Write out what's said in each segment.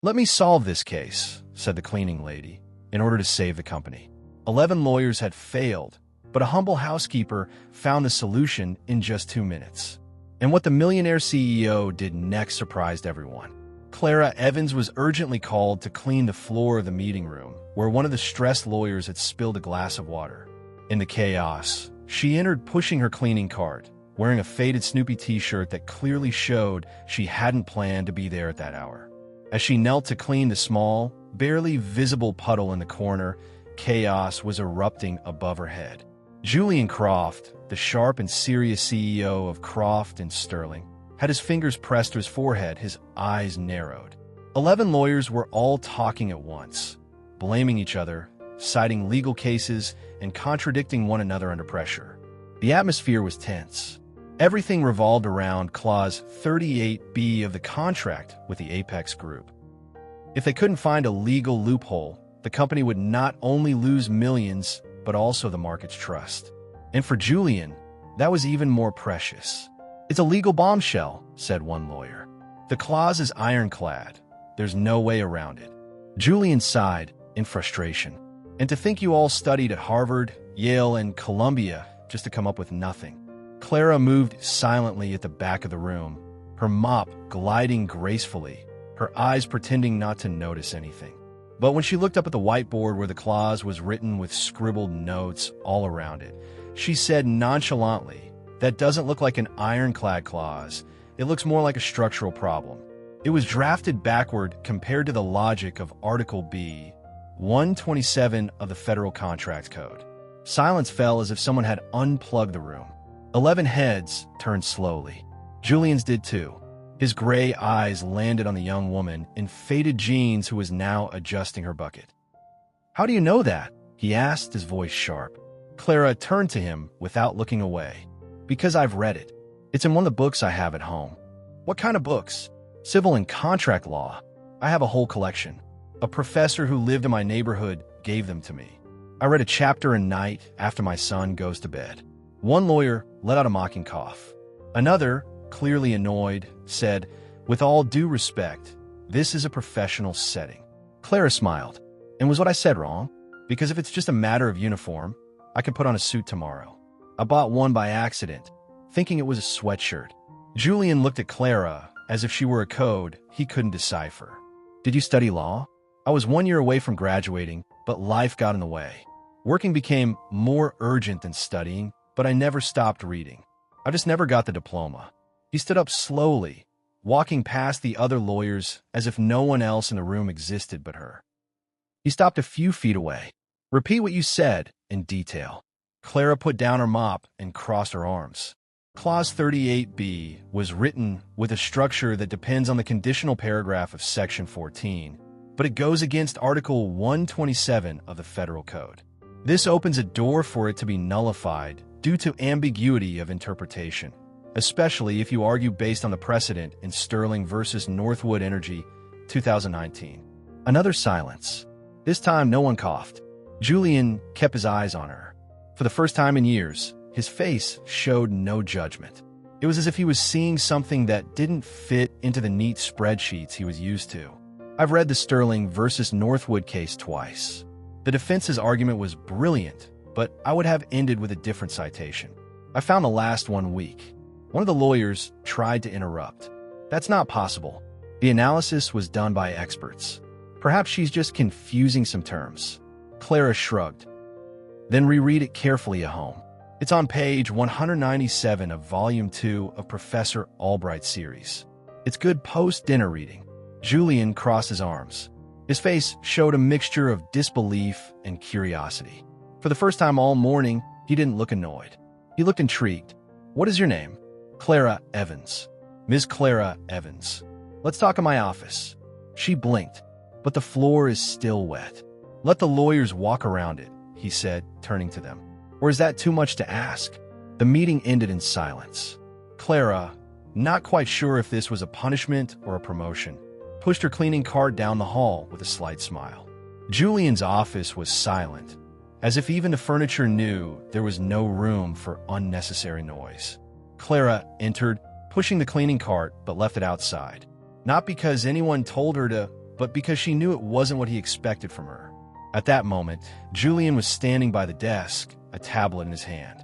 "Let me solve this case," said the cleaning lady, in order to save the company. 11 lawyers had failed, but a humble housekeeper found the solution in just 2 minutes. And what the millionaire CEO did next surprised everyone. Clara Evans was urgently called to clean the floor of the meeting room, where one of the stressed lawyers had spilled a glass of water. In the chaos, she entered pushing her cleaning cart, wearing a faded Snoopy t-shirt that clearly showed she hadn't planned to be there at that hour. As she knelt to clean the small, barely visible puddle in the corner, chaos was erupting above her head. Julian Croft, the sharp and serious CEO of Croft and Sterling, had his fingers pressed to his forehead, his eyes narrowed. 11 lawyers were all talking at once, blaming each other, citing legal cases, and contradicting one another under pressure. The atmosphere was tense. Everything revolved around Clause 38B of the contract with the Apex Group. If they couldn't find a legal loophole, the company would not only lose millions, but also the market's trust. And for Julian, that was even more precious. "It's a legal bombshell," said one lawyer. "The clause is ironclad. There's no way around it." Julian sighed in frustration. "And to think you all studied at Harvard, Yale, and Columbia just to come up with nothing." Clara moved silently at the back of the room, her mop gliding gracefully, her eyes pretending not to notice anything. But when she looked up at the whiteboard where the clause was written with scribbled notes all around it, she said nonchalantly, "That doesn't look like an ironclad clause. It looks more like a structural problem." It was drafted backward compared to the logic of Article B, 127 of the Federal Contract Code. Silence fell as if someone had unplugged the room. 11 heads turned slowly. Julian's did too. His gray eyes landed on the young woman in faded jeans who was now adjusting her bucket. "How do you know that?" he asked, his voice sharp. Clara turned to him without looking away. "Because I've read it. It's in one of the books I have at home." "What kind of books?" "Civil and contract law. I have a whole collection. A professor who lived in my neighborhood gave them to me. I read a chapter a night after my son goes to bed." One lawyer let out a mocking cough. Another, clearly annoyed, said, "With all due respect, this is a professional setting." Clara smiled. "And was what I said wrong? Because if it's just a matter of uniform, I can put on a suit tomorrow. I bought one by accident, thinking it was a sweatshirt." Julian looked at Clara as if she were a code he couldn't decipher. "Did you study law?" "I was 1 year away from graduating, but life got in the way. Working became more urgent than studying, but I never stopped reading. I just never got the diploma." He stood up slowly, walking past the other lawyers as if no one else in the room existed but her. He stopped a few feet away. "Repeat what you said in detail." Clara put down her mop and crossed her arms. Clause 38B was written with a structure that depends on the conditional paragraph of Section 14, but it goes against Article 127 of the Federal Code. This opens a door for it to be nullified due to ambiguity of interpretation, especially if you argue based on the precedent in Sterling versus Northwood Energy, 2019. Another silence. This time, no one coughed. Julian kept his eyes on her. For the first time in years, his face showed no judgment. It was as if he was seeing something that didn't fit into the neat spreadsheets he was used to. "I've read the Sterling versus Northwood case twice. The defense's argument was brilliant, but I would have ended with a different citation. I found the last one weak." One of the lawyers tried to interrupt. "That's not possible. The analysis was done by experts. Perhaps she's just confusing some terms." Clara shrugged. "Then reread it carefully at home. It's on page 197 of Volume 2 of Professor Albright's series. It's good post-dinner reading." Julian crossed his arms. His face showed a mixture of disbelief and curiosity. For the first time all morning, he didn't look annoyed. He looked intrigued. "What is your name?" "Clara Evans." "Miss Clara Evans. Let's talk in my office." She blinked. "But the floor is still wet." "Let the lawyers walk around it," he said, turning to them. "Or is that too much to ask?" The meeting ended in silence. Clara, not quite sure if this was a punishment or a promotion, pushed her cleaning cart down the hall with a slight smile. Julian's office was silent, as if even the furniture knew there was no room for unnecessary noise. Clara entered, pushing the cleaning cart, but left it outside. Not because anyone told her to, but because she knew it wasn't what he expected from her. At that moment, Julian was standing by the desk, a tablet in his hand.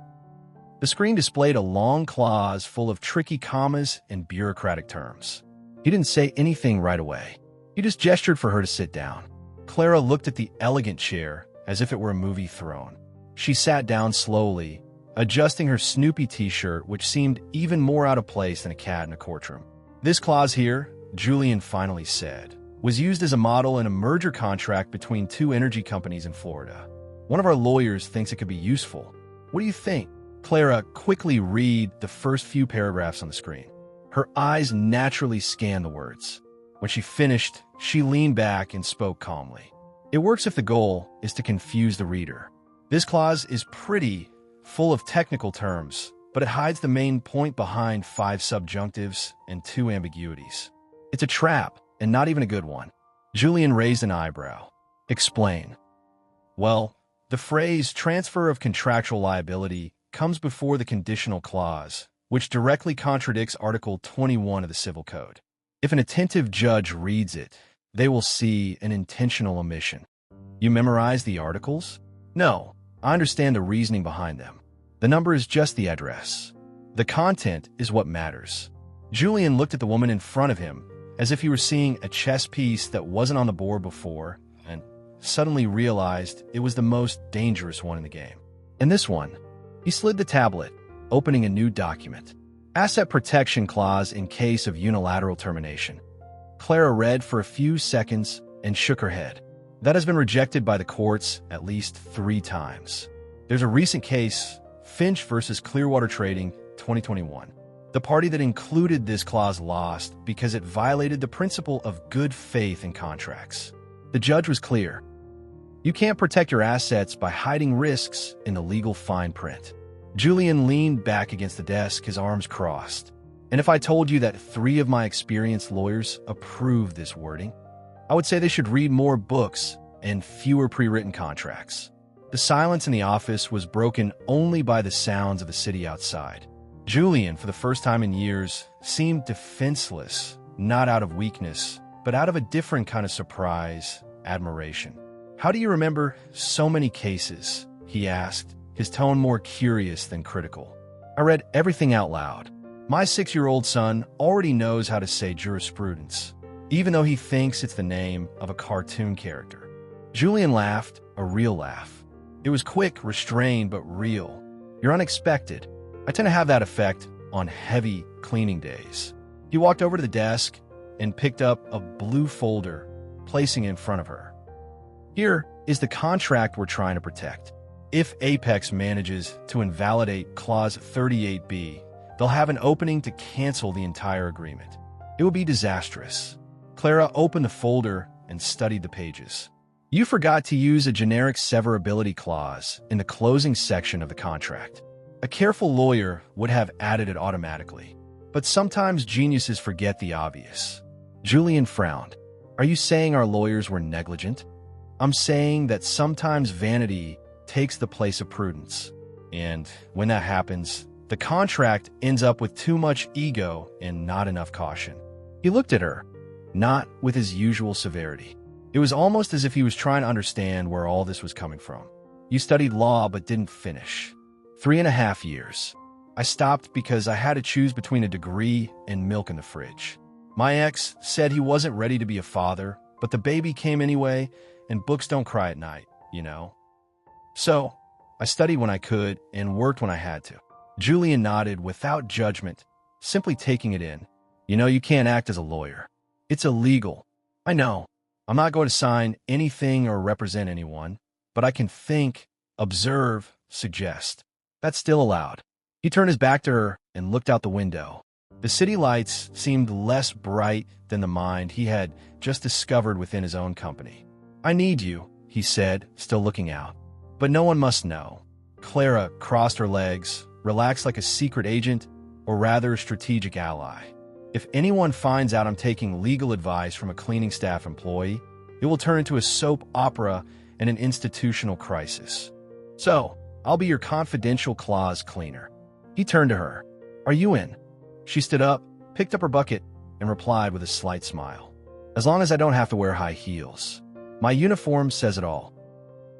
The screen displayed a long clause full of tricky commas and bureaucratic terms. He didn't say anything right away. He just gestured for her to sit down. Clara looked at the elegant chair as if it were a movie throne. She sat down slowly, adjusting her Snoopy t-shirt, which seemed even more out of place than a cat in a courtroom. This clause here, Julian finally said, was used as a model in a merger contract between two energy companies in Florida. One of our lawyers thinks it could be useful. What do you think? Clara quickly read the first few paragraphs on the screen. Her eyes naturally scanned the words. When she finished, she leaned back and spoke calmly. It works if the goal is to confuse the reader. This clause is pretty, full of technical terms, but it hides the main point behind 5 subjunctives and 2 ambiguities. It's a trap, and not even a good one. Julian raised an eyebrow. Explain. Well, the phrase transfer of contractual liability comes before the conditional clause, which directly contradicts Article 21 of the Civil Code. If an attentive judge reads it, they will see an intentional omission. You memorize the articles? No, I understand the reasoning behind them. The number is just the address. The content is what matters. Julian looked at the woman in front of him as if he were seeing a chess piece that wasn't on the board before, and suddenly realized it was the most dangerous one in the game. And this one, he slid the tablet, opening a new document. Asset protection clause in case of unilateral termination. Clara read for a few seconds and shook her head. That has been rejected by the courts at least 3 times. There's a recent case, Finch versus Clearwater Trading, 2021. The party that included this clause lost because it violated the principle of good faith in contracts. The judge was clear. You can't protect your assets by hiding risks in the legal fine print. Julian leaned back against the desk, his arms crossed. And if I told you that 3 of my experienced lawyers approve this wording, I would say they should read more books and fewer pre-written contracts. The silence in the office was broken only by the sounds of the city outside. Julian, for the first time in years, seemed defenseless, not out of weakness, but out of a different kind of surprise, admiration. How do you remember so many cases? He asked, his tone more curious than critical. I read everything out loud. My 6-year-old son already knows how to say jurisprudence, even though he thinks it's the name of a cartoon character. Julian laughed, a real laugh. It was quick, restrained, but real. You're unexpected. I tend to have that effect on heavy cleaning days. He walked over to the desk and picked up a blue folder, placing it in front of her. Here is the contract we're trying to protect. If Apex manages to invalidate Clause 38B, they'll have an opening to cancel the entire agreement. It would be disastrous. Clara opened the folder and studied the pages. You forgot to use a generic severability clause in the closing section of the contract. A careful lawyer would have added it automatically. But sometimes geniuses forget the obvious. Julian frowned. Are you saying our lawyers were negligent? I'm saying that sometimes vanity takes the place of prudence. And when that happens, the contract ends up with too much ego and not enough caution. He looked at her, not with his usual severity. It was almost as if he was trying to understand where all this was coming from. You studied law but didn't finish. 3.5 years. I stopped because I had to choose between a degree and milk in the fridge. My ex said he wasn't ready to be a father, but the baby came anyway, and books don't cry at night, you know. So, I studied when I could and worked when I had to. Julian nodded without judgment, simply taking it in. You know, you can't act as a lawyer. It's illegal. I know. I'm not going to sign anything or represent anyone, but I can think, observe, suggest. That's still allowed. He turned his back to her and looked out the window. The city lights seemed less bright than the mind he had just discovered within his own company. I need you, he said, still looking out. But no one must know. Clara crossed her legs, relaxed like a secret agent, or rather a strategic ally. If anyone finds out I'm taking legal advice from a cleaning staff employee, it will turn into a soap opera and an institutional crisis. So, I'll be your confidential clause cleaner. He turned to her. Are you in? She stood up, picked up her bucket, and replied with a slight smile. As long as I don't have to wear high heels. My uniform says it all.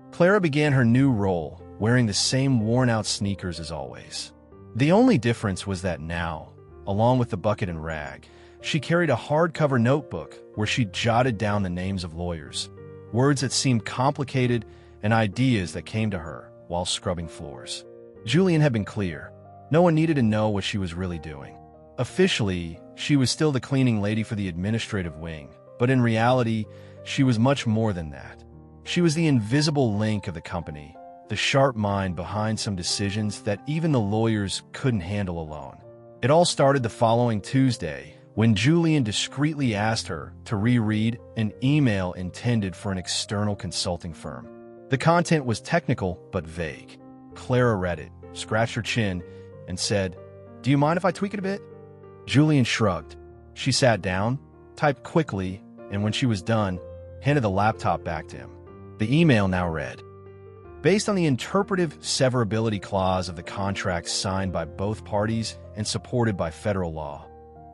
Clara began her new role, wearing the same worn-out sneakers as always. The only difference was that now, along with the bucket and rag, she carried a hardcover notebook where she jotted down the names of lawyers, words that seemed complicated, and ideas that came to her while scrubbing floors. Julian had been clear. No one needed to know what she was really doing. Officially, she was still the cleaning lady for the administrative wing, but in reality, she was much more than that. She was the invisible link of the company, the sharp mind behind some decisions that even the lawyers couldn't handle alone. It all started the following Tuesday, when Julian discreetly asked her to reread an email intended for an external consulting firm. The content was technical but vague. Clara read it, scratched her chin, and said, "Do you mind if I tweak it a bit?" Julian shrugged. She sat down, typed quickly, and when she was done, handed the laptop back to him. The email now read, "Based on the interpretive severability clause of the contract signed by both parties and supported by federal law,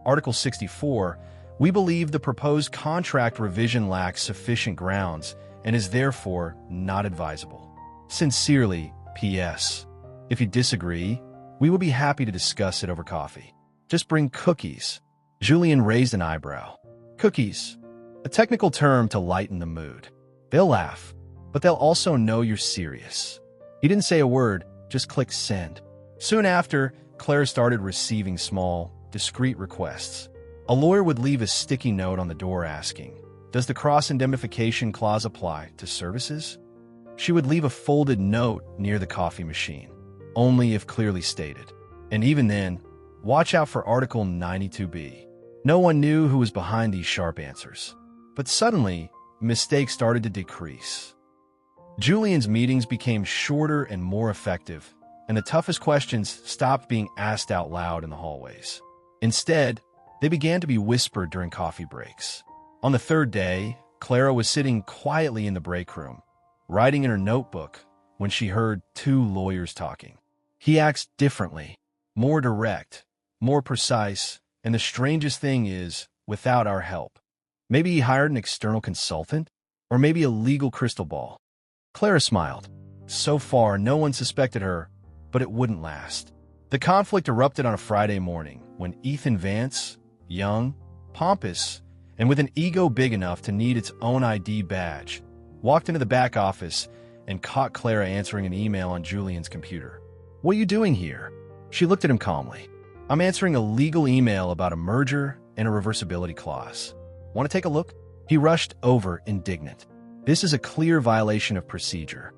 Article 64, we believe the proposed contract revision lacks sufficient grounds and is therefore not advisable. Sincerely, P.S. If you disagree, we will be happy to discuss it over coffee. Just bring cookies." Julian raised an eyebrow. Cookies, a technical term to lighten the mood. They'll laugh, but they'll also know you're serious. He didn't say a word, just click send. Soon after, Claire started receiving small, discreet requests. A lawyer would leave a sticky note on the door asking, "Does the cross-indemnification clause apply to services?" She would leave a folded note near the coffee machine, only if clearly stated. And even then, watch out for Article 92B. No one knew who was behind these sharp answers. But suddenly, mistakes started to decrease. Julian's meetings became shorter and more effective, and the toughest questions stopped being asked out loud in the hallways. Instead, they began to be whispered during coffee breaks. On the third day, Clara was sitting quietly in the break room, writing in her notebook, when she heard two lawyers talking. He acts differently, more direct, more precise, and the strangest thing is, without our help. Maybe he hired an external consultant, or maybe a legal crystal ball. Clara smiled. So far, no one suspected her, but it wouldn't last. The conflict erupted on a Friday morning when Ethan Vance, young, pompous, and with an ego big enough to need its own ID badge, walked into the back office and caught Clara answering an email on Julian's computer. "What are you doing here?" She looked at him calmly. "I'm answering a legal email about a merger and a reversibility clause. Want to take a look?" He rushed over, indignant. "This is a clear violation of procedure.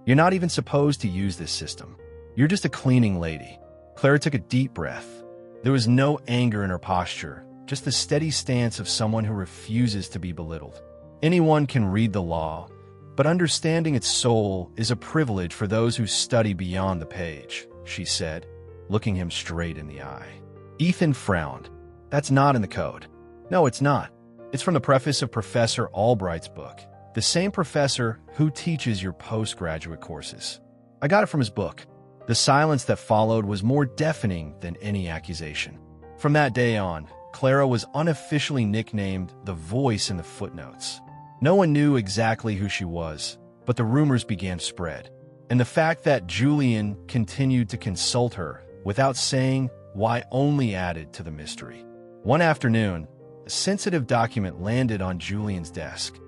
You're not even supposed to use this system. You're just a cleaning lady." Clara took a deep breath. There was no anger in her posture, just the steady stance of someone who refuses to be belittled. Anyone can read the law, but understanding its soul is a privilege for those who study beyond the page, she said, looking him straight in the eye. Ethan frowned. "That's not in the code." "No, it's not. It's from the preface of Professor Albright's book, the same professor who teaches your postgraduate courses. I got it from his book." The silence that followed was more deafening than any accusation. From that day on, Clara was unofficially nicknamed the voice in the footnotes. No one knew exactly who she was, but the rumors began to spread. And the fact that Julian continued to consult her without saying why only added to the mystery. One afternoon, a sensitive document landed on Julian's desk.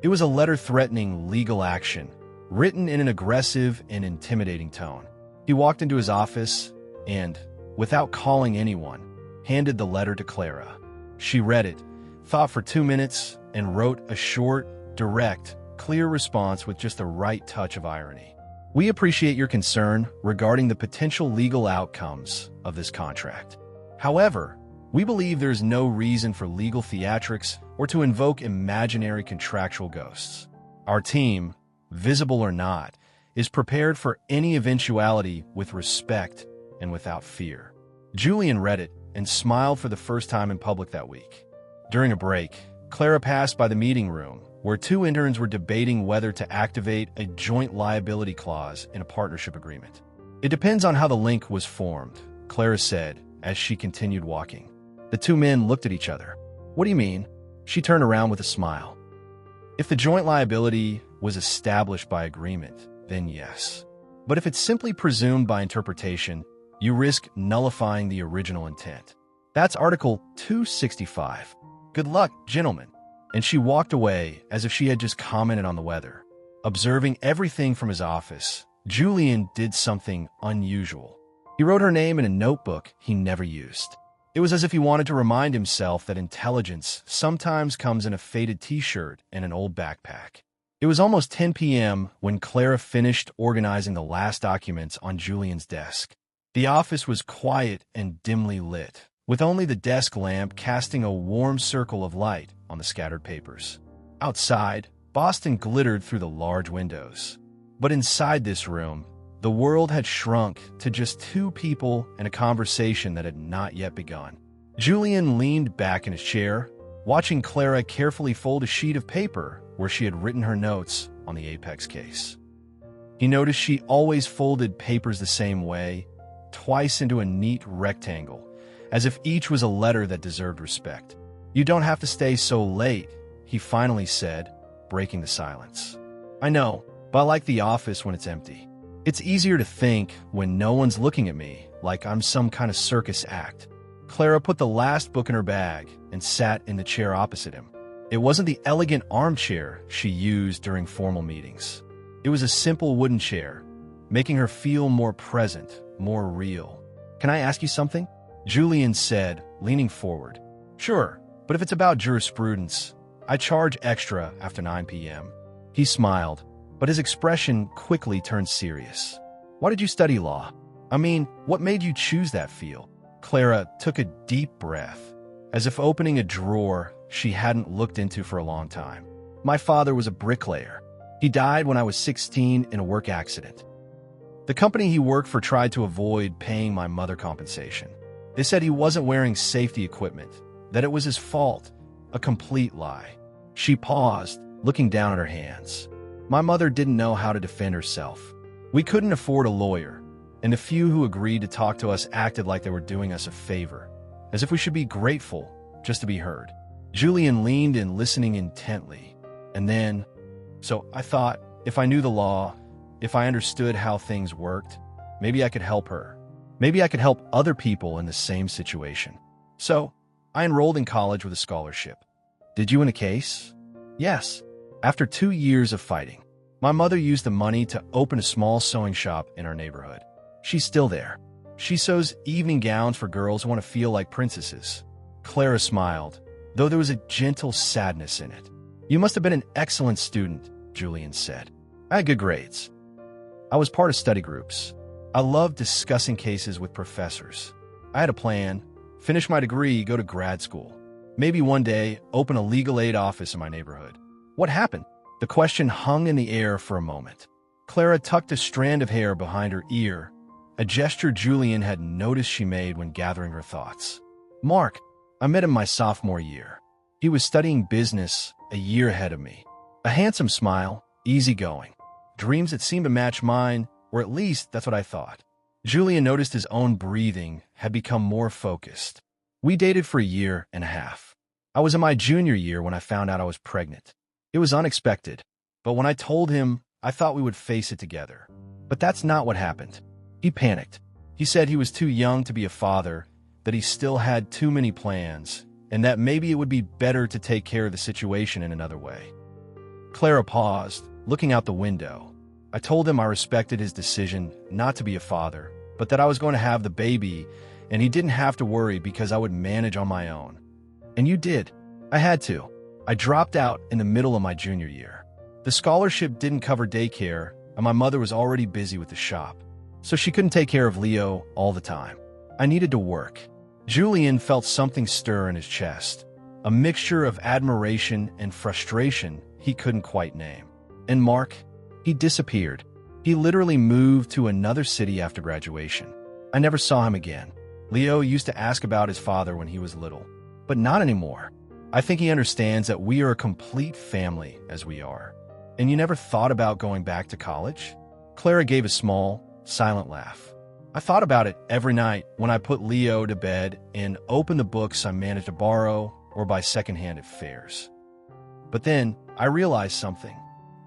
It was a letter threatening legal action, written in an aggressive and intimidating tone. He walked into his office and, without calling anyone, handed the letter to Clara. She read it, thought for 2 minutes, and wrote a short, direct, clear response with just the right touch of irony. "We appreciate your concern regarding the potential legal outcomes of this contract. However, we believe there is no reason for legal theatrics or to invoke imaginary contractual ghosts. Our team, visible or not, is prepared for any eventuality with respect and without fear." Julian read it and smiled for the first time in public that week. During a break, Clara passed by the meeting room, where two interns were debating whether to activate a joint liability clause in a partnership agreement. "It depends on how the link was formed," Clara said as she continued walking. The two men looked at each other. "What do you mean?" She turned around with a smile. If the joint liability was established by agreement, then yes. But if it's simply presumed by interpretation, you risk nullifying the original intent. That's Article 265. Good luck, gentlemen. And she walked away as if she had just commented on the weather. Observing everything from his office, Julian did something unusual. He wrote her name in a notebook he never used. It was as if he wanted to remind himself that intelligence sometimes comes in a faded t-shirt and an old backpack. It was almost 10 p.m. when Clara finished organizing the last documents on Julian's desk. The office was quiet and dimly lit, with only the desk lamp casting a warm circle of light on the scattered papers. Outside, Boston glittered through the large windows. But inside this room, the world had shrunk to just two people and a conversation that had not yet begun. Julian leaned back in his chair, watching Clara carefully fold a sheet of paper where she had written her notes on the Apex case. He noticed she always folded papers the same way, twice into a neat rectangle, as if each was a letter that deserved respect. "You don't have to stay so late," he finally said, breaking the silence. "I know, but I like the office when it's empty. It's easier to think when no one's looking at me, like I'm some kind of circus act." Clara put the last book in her bag and sat in the chair opposite him. It wasn't the elegant armchair she used during formal meetings. It was a simple wooden chair, making her feel more present, more real. "Can I ask you something?" Julian said, leaning forward. "Sure, but if it's about jurisprudence, I charge extra after 9 p.m. He smiled, but his expression quickly turned serious. "Why did you study law? I mean, what made you choose that field?" Clara took a deep breath, as if opening a drawer she hadn't looked into for a long time. "My father was a bricklayer. He died when I was 16 in a work accident. The company he worked for tried to avoid paying my mother compensation. They said he wasn't wearing safety equipment, that it was his fault. A complete lie." She paused, looking down at her hands. "My mother didn't know how to defend herself. We couldn't afford a lawyer, and the few who agreed to talk to us acted like they were doing us a favor, as if we should be grateful just to be heard." Julian leaned in, listening intently. And then, "So I thought, if I knew the law, if I understood how things worked, maybe I could help her. Maybe I could help other people in the same situation. So I enrolled in college with a scholarship." "Did you win a case?" "Yes. After 2 years of fighting, my mother used the money to open a small sewing shop in our neighborhood. She's still there. She sews evening gowns for girls who want to feel like princesses." Clara smiled, though there was a gentle sadness in it. "You must have been an excellent student," Julian said. "I had good grades. I was part of study groups. I loved discussing cases with professors. I had a plan: finish my degree, go to grad school. Maybe one day open a legal aid office in my neighborhood." "What happened?" The question hung in the air for a moment. Clara tucked a strand of hair behind her ear, a gesture Julian had noticed she made when gathering her thoughts. "Mark, I met him my sophomore year. He was studying business a year ahead of me. A handsome smile, easygoing. Dreams that seemed to match mine, or at least that's what I thought." Julian noticed his own breathing had become more focused. "We dated for a year and a half. I was in my junior year when I found out I was pregnant. It was unexpected, but when I told him, I thought we would face it together. But that's not what happened. He panicked. He said he was too young to be a father, that he still had too many plans, and that maybe it would be better to take care of the situation in another way." Clara paused, looking out the window. "I told him I respected his decision not to be a father, but that I was going to have the baby, and he didn't have to worry because I would manage on my own. And you did." "I had to. I dropped out in the middle of my junior year. The scholarship didn't cover daycare, and my mother was already busy with the shop, so she couldn't take care of Leo all the time. I needed to work." Julian felt something stir in his chest, a mixture of admiration and frustration he couldn't quite name. "And Mark?" "He disappeared. He literally moved to another city after graduation. I never saw him again. Leo used to ask about his father when he was little, but not anymore. I think he understands that we are a complete family as we are." "And you never thought about going back to college?" Clara gave a small, silent laugh. "I thought about it every night when I put Leo to bed and opened the books I managed to borrow or buy secondhand at fairs. But then I realized something.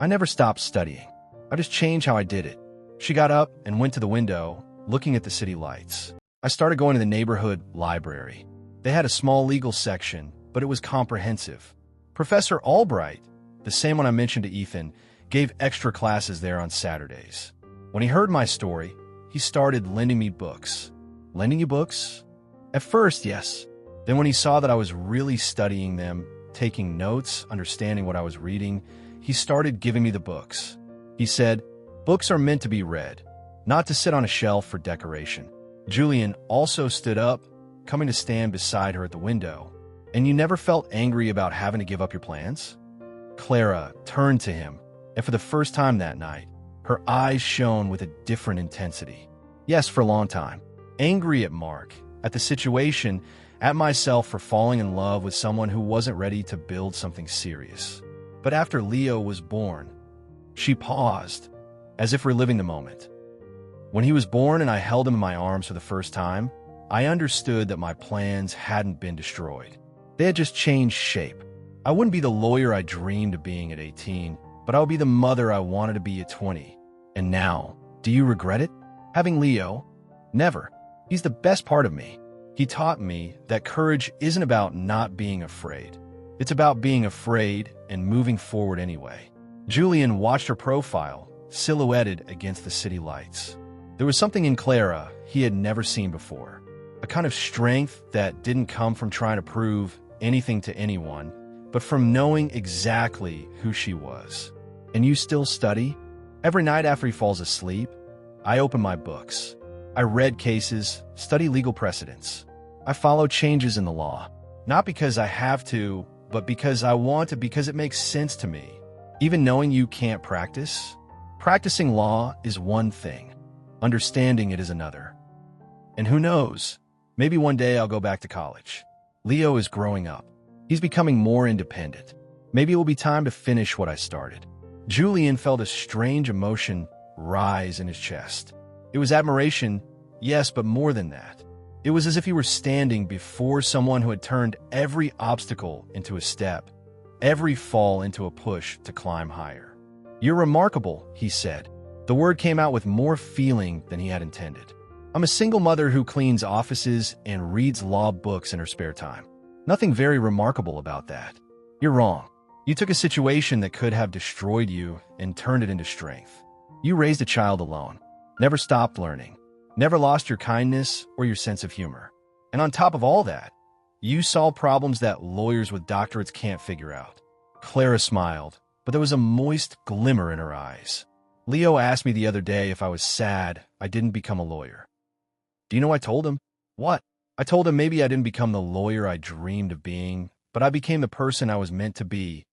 I never stopped studying. I just changed how I did it. She got up and went to the window, looking at the city lights. I started going to the neighborhood library. They had a small legal section, but it was comprehensive. Professor Albright, the same one I mentioned to Ethan, gave extra classes there on Saturdays. When he heard my story, he started lending me books. Lending you books? At first, yes. Then when he saw that I was really studying them, taking notes, understanding what I was reading, he started giving me the books. He said, "Books are meant to be read, not to sit on a shelf for decoration." Julian also stood up, coming to stand beside her at the window. "And you never felt angry about having to give up your plans?" Clara turned to him, and for the first time that night, her eyes shone with a different intensity. Yes, for a long time. Angry at Mark, at the situation, at myself for falling in love with someone who wasn't ready to build something serious. But after Leo was born, she paused, as if reliving the moment. When he was born and I held him in my arms for the first time, I understood that my plans hadn't been destroyed. They had just changed shape. I wouldn't be the lawyer I dreamed of being at 18, but I would be the mother I wanted to be at 20. And now, do you regret it? Having Leo? Never. He's the best part of me. He taught me that courage isn't about not being afraid. It's about being afraid and moving forward anyway. Julian watched her profile, silhouetted against the city lights. There was something in Clara he had never seen before. A kind of strength that didn't come from trying to prove anything to anyone, but from knowing exactly who she was. "And you still study?" Every night after he falls asleep, I open my books. I read cases, study legal precedents. I follow changes in the law, not because I have to, but because I want to, because it makes sense to me. Even knowing you can't practice, practicing law is one thing. Understanding it is another. And who knows, maybe one day I'll go back to college. Leo is growing up. He's becoming more independent. Maybe it will be time to finish what I started. Julian felt a strange emotion rise in his chest. It was admiration, yes, but more than that. It was as if he were standing before someone who had turned every obstacle into a step, every fall into a push to climb higher. "You're remarkable," he said. The word came out with more feeling than he had intended. "I'm a single mother who cleans offices and reads law books in her spare time. Nothing very remarkable about that. You're wrong. You took a situation that could have destroyed you and turned it into strength. You raised a child alone, never stopped learning, never lost your kindness or your sense of humor. And on top of all that, you solved problems that lawyers with doctorates can't figure out." Clara smiled, but there was a moist glimmer in her eyes. "Leo asked me the other day if I was sad I didn't become a lawyer. Do you know I told him? What? I told him maybe I didn't become the lawyer I dreamed of being, but I became the person I was meant to be,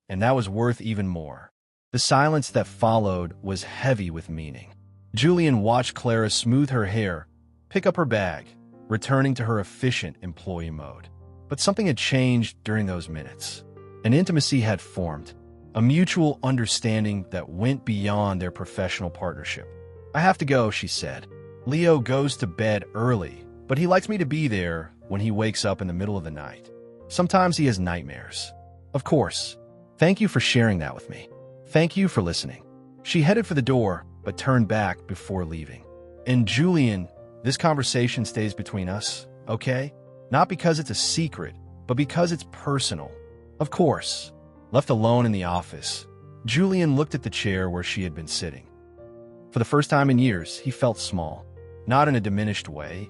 and that was worth even more." The silence that followed was heavy with meaning. Julian watched Clara smooth her hair, pick up her bag, returning to her efficient employee mode. But something had changed during those minutes. An intimacy had formed, a mutual understanding that went beyond their professional partnership. "I have to go," she said. "Leo goes to bed early, but he likes me to be there when he wakes up in the middle of the night. Sometimes he has nightmares." "Of course. Thank you for sharing that with me. Thank you for listening." She headed for the door, but turned back before leaving. "And Julian, this conversation stays between us, okay? Not because it's a secret, but because it's personal." "Of course." Left alone in the office, Julian looked at the chair where she had been sitting. For the first time in years, he felt small, not in a diminished way,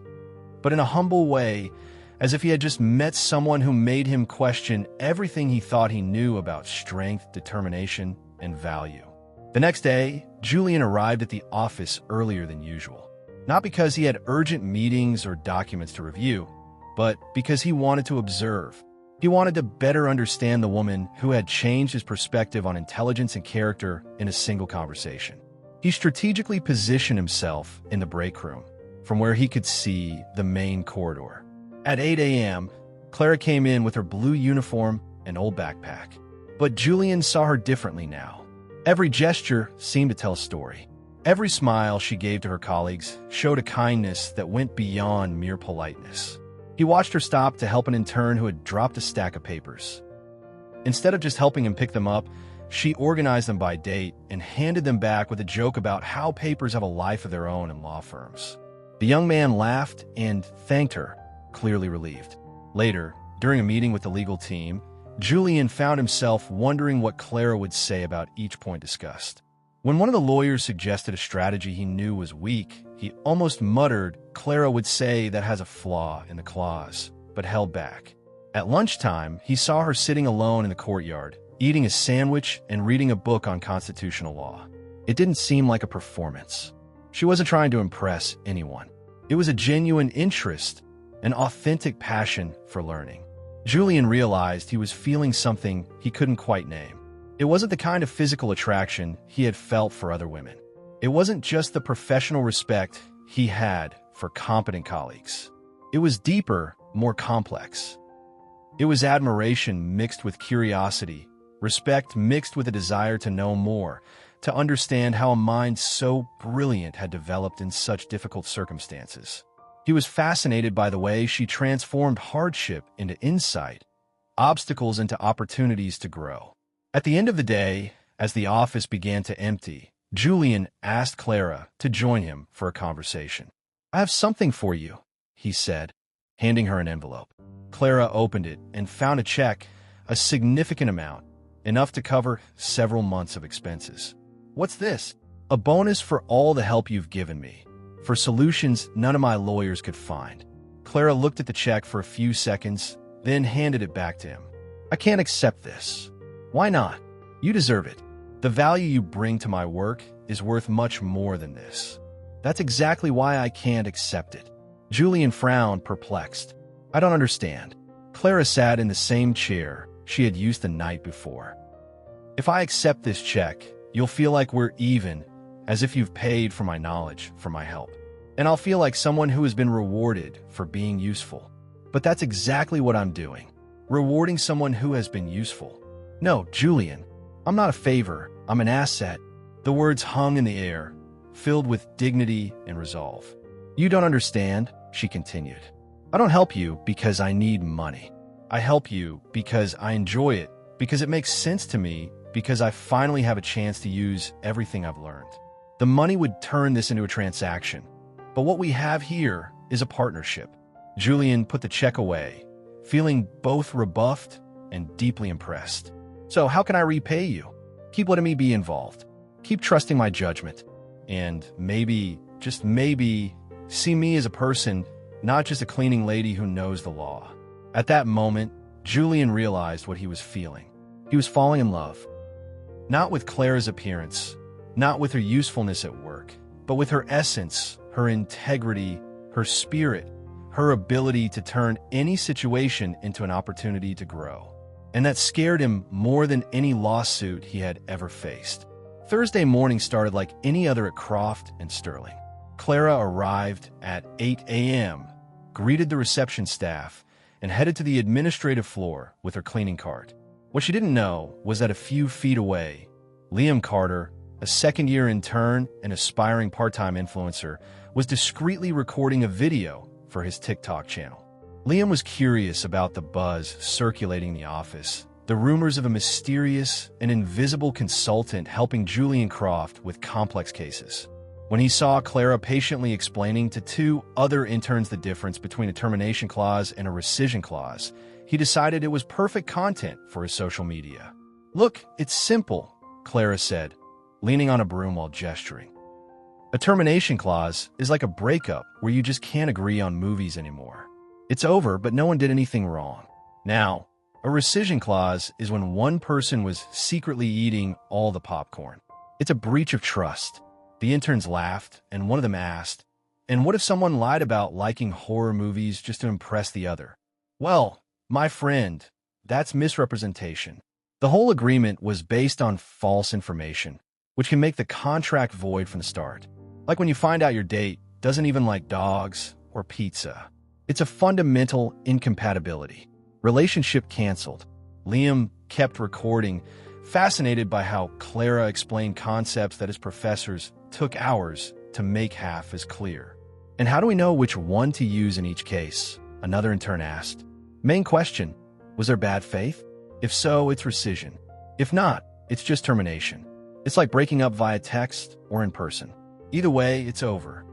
but in a humble way, as if he had just met someone who made him question everything he thought he knew about strength, determination, and value. The next day, Julian arrived at the office earlier than usual. Not because he had urgent meetings or documents to review, but because he wanted to observe. He wanted to better understand the woman who had changed his perspective on intelligence and character in a single conversation. He strategically positioned himself in the break room, from where he could see the main corridor. At 8 a.m., Clara came in with her blue uniform and old backpack. But Julian saw her differently now. Every gesture seemed to tell a story. Every smile she gave to her colleagues showed a kindness that went beyond mere politeness. He watched her stop to help an intern who had dropped a stack of papers. Instead of just helping him pick them up, she organized them by date and handed them back with a joke about how papers have a life of their own in law firms. The young man laughed and thanked her, clearly relieved. Later, during a meeting with the legal team, Julian found himself wondering what Clara would say about each point discussed. When one of the lawyers suggested a strategy he knew was weak, he almost muttered Clara would say that has a flaw in the clause, but held back. At lunchtime, he saw her sitting alone in the courtyard, eating a sandwich and reading a book on constitutional law. It didn't seem like a performance. She wasn't trying to impress anyone. It was a genuine interest, an authentic passion for learning. Julian realized he was feeling something he couldn't quite name. It wasn't the kind of physical attraction he had felt for other women. It wasn't just the professional respect he had for competent colleagues. It was deeper, more complex. It was admiration mixed with curiosity, respect mixed with a desire to know more, to understand how a mind so brilliant had developed in such difficult circumstances. He was fascinated by the way she transformed hardship into insight, obstacles into opportunities to grow. At the end of the day, as the office began to empty, Julian asked Clara to join him for a conversation. "I have something for you," he said, handing her an envelope. Clara opened it and found a check, a significant amount, enough to cover several months of expenses. "What's this?" "A bonus for all the help you've given me, for solutions none of my lawyers could find." Clara looked at the check for a few seconds, then handed it back to him. "I can't accept this." "Why not? You deserve it. The value you bring to my work is worth much more than this." "That's exactly why I can't accept it." Julian frowned, perplexed. "I don't understand." Clara sat in the same chair she had used the night before. "If I accept this check, you'll feel like we're even, as if you've paid for my knowledge, for my help. And I'll feel like someone who has been rewarded for being useful. But that's exactly what I'm doing. Rewarding someone who has been useful. No, Julian, I'm not a favor, I'm an asset." The words hung in the air, filled with dignity and resolve. "You don't understand," she continued. "I don't help you because I need money. I help you because I enjoy it, because it makes sense to me, because I finally have a chance to use everything I've learned. The money would turn this into a transaction. But what we have here is a partnership." Julian put the check away, feeling both rebuffed and deeply impressed. "So how can I repay you? Keep letting me be involved. Keep trusting my judgment. And maybe, just maybe, see me as a person, not just a cleaning lady who knows the law." At that moment, Julian realized what he was feeling. He was falling in love. Not with Clara's appearance, not with her usefulness at work, but with her essence, her integrity, her spirit, her ability to turn any situation into an opportunity to grow. And that scared him more than any lawsuit he had ever faced. Thursday morning started like any other at Croft and Sterling. Clara arrived at 8 a.m., greeted the reception staff, and headed to the administrative floor with her cleaning cart. What she didn't know was that a few feet away, Liam Carter, a second-year intern and aspiring part-time influencer, was discreetly recording a video for his TikTok channel. Liam was curious about the buzz circulating the office, the rumors of a mysterious and invisible consultant helping Julian Croft with complex cases. When he saw Clara patiently explaining to two other interns the difference between a termination clause and a rescission clause, he decided it was perfect content for his social media. "Look, it's simple," Clara said, leaning on a broom while gesturing. "A termination clause is like a breakup where you just can't agree on movies anymore. It's over, but no one did anything wrong. Now, a rescission clause is when one person was secretly eating all the popcorn. It's a breach of trust." The interns laughed, and one of them asked, "And what if someone lied about liking horror movies just to impress the other?" "Well, my friend, that's misrepresentation. The whole agreement was based on false information, which can make the contract void from the start. Like when you find out your date doesn't even like dogs or pizza. It's a fundamental incompatibility. Relationship canceled." Liam kept recording, fascinated by how Clara explained concepts that his professors took hours to make half as clear. "And how do we know which one to use in each case?" Another intern asked. Main question, was there bad faith? If so, it's rescission. If not, it's just termination. It's like breaking up via text or in person. Either way, it's over.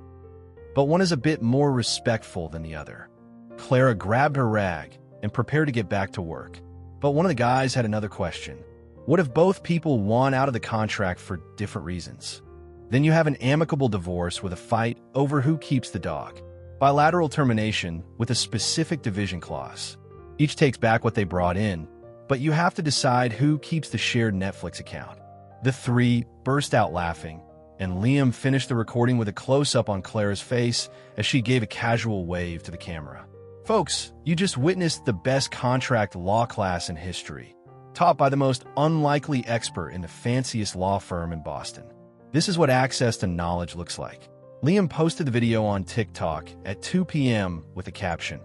But one is a bit more respectful than the other. Clara grabbed her rag and prepared to get back to work. But one of the guys had another question. What if both people want out of the contract for different reasons? Then you have an amicable divorce with a fight over who keeps the dog. Bilateral termination with a specific division clause. Each takes back what they brought in, but you have to decide who keeps the shared Netflix account. The three burst out laughing, and Liam finished the recording with a close-up on Clara's face as she gave a casual wave to the camera. Folks, you just witnessed the best contract law class in history, taught by the most unlikely expert in the fanciest law firm in Boston. This is what access to knowledge looks like. Liam posted the video on TikTok at 2 p.m. with a caption,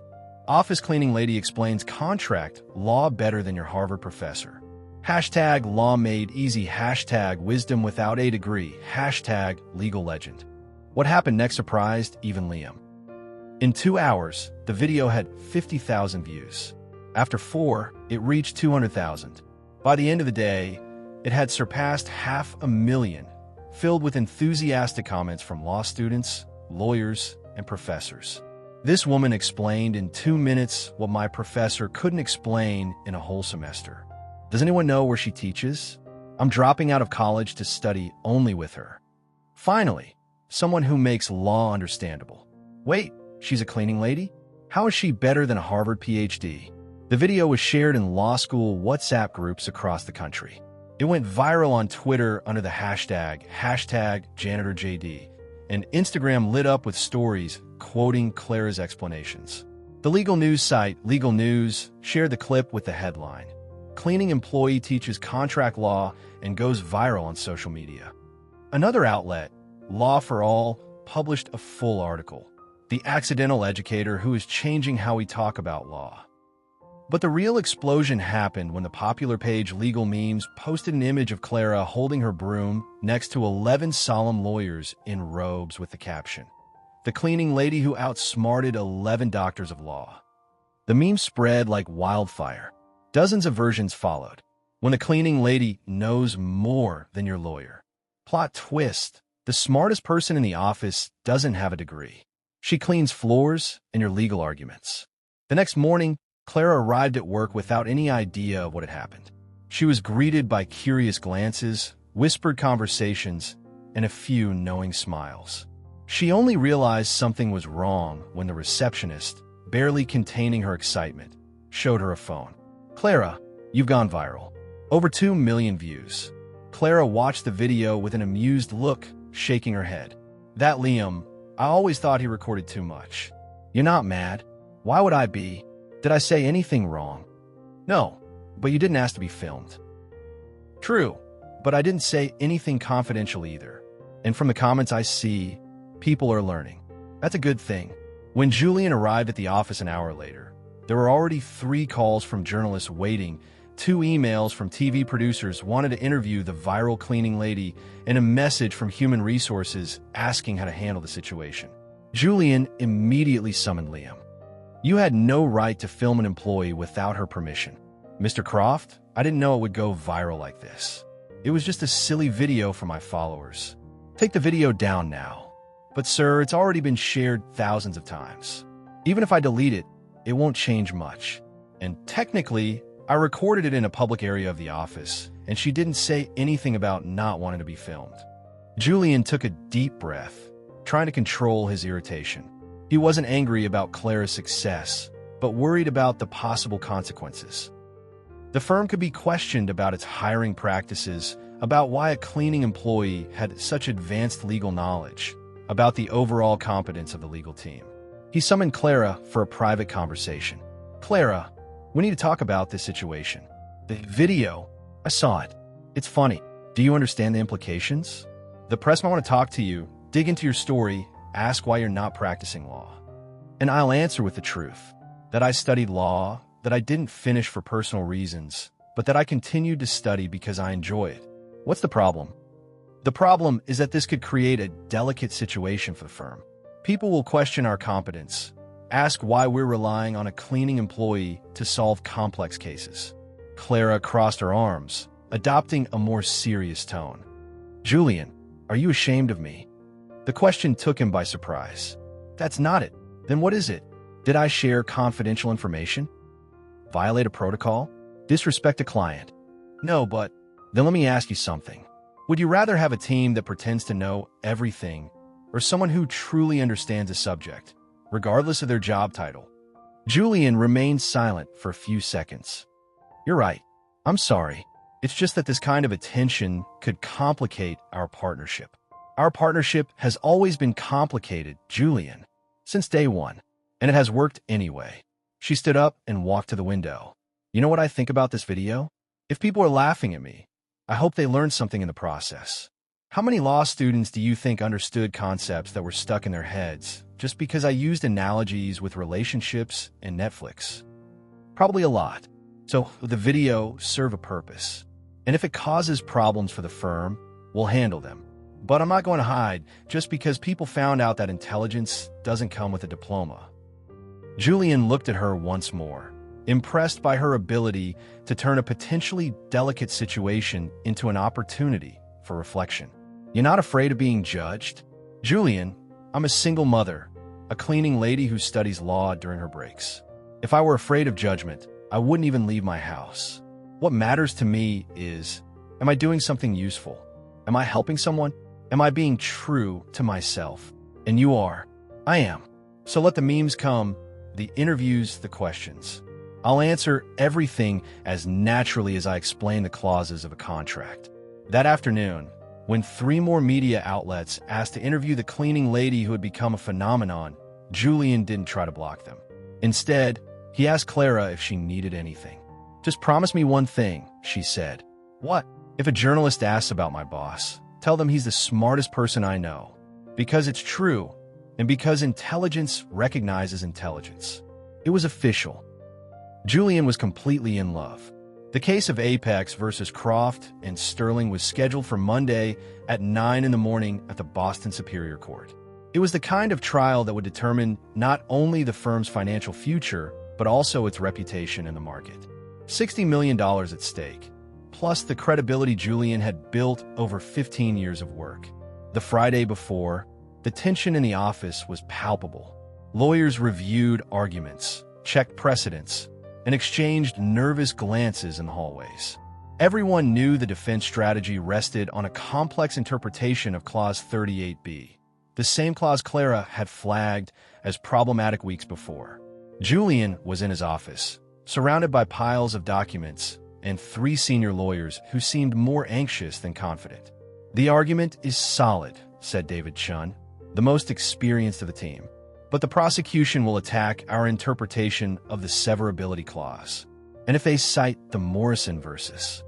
"Office cleaning lady explains contract law better than your Harvard professor. Hashtag law made easy. Hashtag wisdom without a degree. Hashtag legal legend." What happened next surprised even Liam. In 2 hours, the video had 50,000 views. After 4, it reached 200,000. By the end of the day, it had surpassed 500,000, filled with enthusiastic comments from law students, lawyers, and professors. This woman explained in 2 minutes what my professor couldn't explain in a whole semester. Does anyone know where she teaches? I'm dropping out of college to study only with her. Finally, someone who makes law understandable. Wait, she's a cleaning lady? How is she better than a Harvard PhD? The video was shared in law school WhatsApp groups across the country. It went viral on Twitter under the hashtag #JanitorJD, and Instagram lit up with stories quoting Clara's explanations. The legal news site Legal News shared the clip with the headline, "Cleaning employee teaches contract law and goes viral on social media." Another outlet, Law for All, published a full article, "The Accidental Educator Who is Changing How We Talk About Law." But the real explosion happened when the popular page Legal Memes posted an image of Clara holding her broom next to 11 solemn lawyers in robes with the caption, "The cleaning lady who outsmarted 11 doctors of law." The meme spread like wildfire. Dozens of versions followed. When the cleaning lady knows more than your lawyer. Plot twist, the smartest person in the office doesn't have a degree. She cleans floors and your legal arguments. The next morning, Clara arrived at work without any idea of what had happened. She was greeted by curious glances, whispered conversations, and a few knowing smiles. She only realized something was wrong when the receptionist, barely containing her excitement, showed her a phone. "Clara, you've gone viral. Over 2 million views." Clara watched the video with an amused look, shaking her head. "That Liam, I always thought he recorded too much." "You're not mad? Why would I be? Did I say anything wrong?" "No, but you didn't ask to be filmed." "True, but I didn't say anything confidential either. And from the comments I see, people are learning. That's a good thing." When Julian arrived at the office an hour later, there were already 3 calls from journalists waiting, 2 emails from TV producers wanted to interview the viral cleaning lady, and a message from Human Resources asking how to handle the situation. Julian immediately summoned Liam. "You had no right to film an employee without her permission. Mr. Croft, I didn't know it would go viral like this. It was just a silly video for my followers. Take the video down now." "But sir, it's already been shared thousands of times. Even if I delete it, it won't change much. And technically, I recorded it in a public area of the office, and she didn't say anything about not wanting to be filmed." Julian took a deep breath, trying to control his irritation. He wasn't angry about Clara's success, but worried about the possible consequences. The firm could be questioned about its hiring practices, about why a cleaning employee had such advanced legal knowledge, about the overall competence of the legal team. He summoned Clara for a private conversation. "Clara, we need to talk about this situation. The video, I saw it. It's funny. Do you understand the implications? The press might want to talk to you, dig into your story, ask why you're not practicing law. And I'll answer with the truth, that I studied law, that I didn't finish for personal reasons, but that I continued to study because I enjoy it. What's the problem?" "The problem is that this could create a delicate situation for the firm. People will question our competence, Ask why we're relying on a cleaning employee to solve complex cases. Clara crossed her arms, adopting a more serious tone. Julian, are you ashamed of me? The question took him by surprise. That's not it. Then what is it? Did I share confidential information? Violate a protocol? Disrespect a client? No, but then let me ask you something. Would you rather have a team that pretends to know everything or someone who truly understands a subject, regardless of their job title? Julian remained silent for a few seconds. You're right. I'm sorry. It's just that this kind of attention could complicate our partnership. Our partnership has always been complicated, Julian, since day one, and it has worked anyway. She stood up and walked to the window. You know what I think about this video? If people are laughing at me, I hope they learned something in the process. How many law students do you think understood concepts that were stuck in their heads just because I used analogies with relationships and Netflix? Probably a lot. So the video serve a purpose. And if it causes problems for the firm, we'll handle them. But I'm not going to hide just because people found out that intelligence doesn't come with a diploma. Julian looked at her once more, impressed by her ability to turn a potentially delicate situation into an opportunity for reflection. You're not afraid of being judged? Julian, I'm a single mother, a cleaning lady who studies law during her breaks. If I were afraid of judgment, I wouldn't even leave my house. What matters to me is, am I doing something useful? Am I helping someone? Am I being true to myself? And you are. I am. So let the memes come, the interviews, the questions. I'll answer everything as naturally as I explain the clauses of a contract. That afternoon, when 3 more media outlets asked to interview the cleaning lady who had become a phenomenon, Julian didn't try to block them. Instead, he asked Clara if she needed anything. Just promise me one thing, she said. What? If a journalist asks about my boss, tell them he's the smartest person I know. Because it's true, and because intelligence recognizes intelligence. It was official. Julian was completely in love. The case of Apex versus Croft and Sterling was scheduled for Monday at 9 in the morning at the Boston Superior Court. It was the kind of trial that would determine not only the firm's financial future, but also its reputation in the market. $60 million at stake, plus the credibility Julian had built over 15 years of work. The Friday before, the tension in the office was palpable. Lawyers reviewed arguments, checked precedents, and exchanged nervous glances in the hallways. Everyone knew the defense strategy rested on a complex interpretation of Clause 38B, the same clause Clara had flagged as problematic weeks before. Julian was in his office, surrounded by piles of documents and 3 senior lawyers who seemed more anxious than confident. The argument is solid, said David Chun, the most experienced of the team. But the prosecution will attack our interpretation of the severability clause. And if they cite the Morrison versus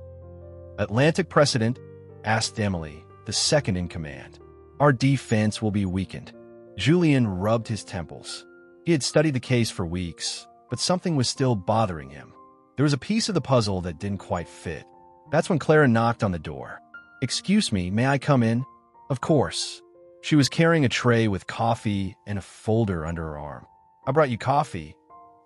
Atlantic precedent, asked Emily, the second in command, our defense will be weakened. Julian rubbed his temples. He had studied the case for weeks, but something was still bothering him. There was a piece of the puzzle that didn't quite fit. That's when Clara knocked on the door. Excuse me, may I come in? Of course. She was carrying a tray with coffee and a folder under her arm. I brought you coffee,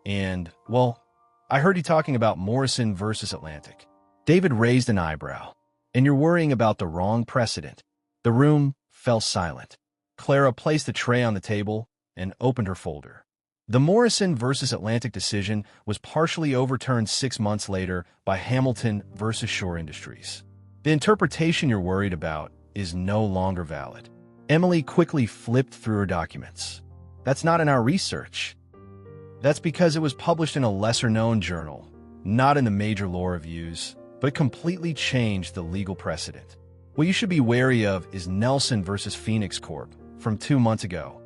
and, well, I heard you talking about Morrison versus Atlantic. David raised an eyebrow. And you're worrying about the wrong precedent. The room fell silent. Clara placed the tray on the table and opened her folder. The Morrison versus Atlantic decision was partially overturned 6 months later by Hamilton versus Shore Industries. The interpretation you're worried about is no longer valid. Emily quickly flipped through her documents. That's not in our research. That's because it was published in a lesser-known journal, not in the major law reviews, but completely changed the legal precedent. What you should be wary of is Nelson versus Phoenix Corp. from 2 months ago.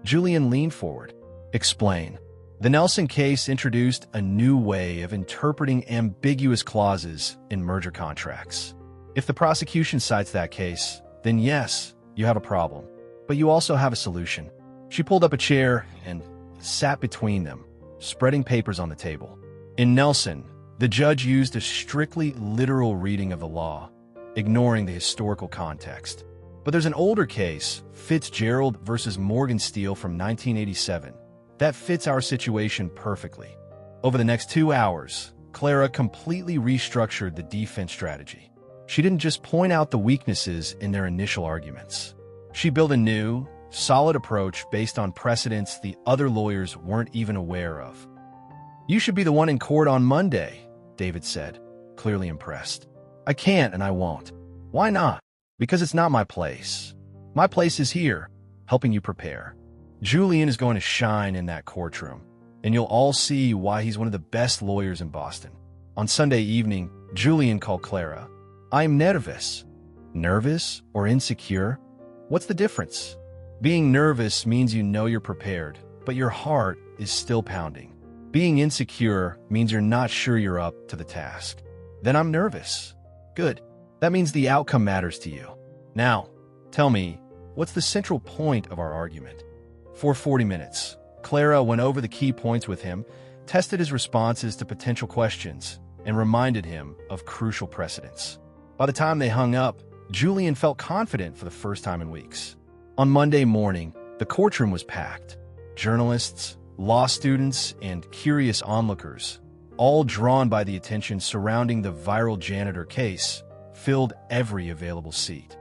Julian leaned forward. Explain. The Nelson case introduced a new way of interpreting ambiguous clauses in merger contracts. If the prosecution cites that case, then yes, you have a problem. But you also have a solution. She pulled up a chair and sat between them, spreading papers on the table. In Nelson, the judge used a strictly literal reading of the law, ignoring the historical context. But there's an older case, Fitzgerald versus Morgan Steel from 1987, That fits our situation perfectly. Over the next 2 hours, Clara completely restructured the defense strategy. She didn't just point out the weaknesses in their initial arguments. She built a new, solid approach based on precedents the other lawyers weren't even aware of. "You should be the one in court on Monday," David said, clearly impressed. "I can't and I won't." "Why not?" "Because it's not my place. My place is here, helping you prepare." Julian is going to shine in that courtroom, and you'll all see why he's one of the best lawyers in Boston. On Sunday evening, Julian called Clara. "I'm nervous." Nervous or insecure? What's the difference? Being nervous means you know you're prepared, but your heart is still pounding. Being insecure means you're not sure you're up to the task. "Then I'm nervous." "Good. That means the outcome matters to you. Now, tell me, what's the central point of our argument?" For 40 minutes, Clara went over the key points with him, tested his responses to potential questions, and reminded him of crucial precedents. By the time they hung up, Julian felt confident for the first time in weeks. On Monday morning, the courtroom was packed. Journalists, law students, and curious onlookers, all drawn by the attention surrounding the viral janitor case, filled every available seat.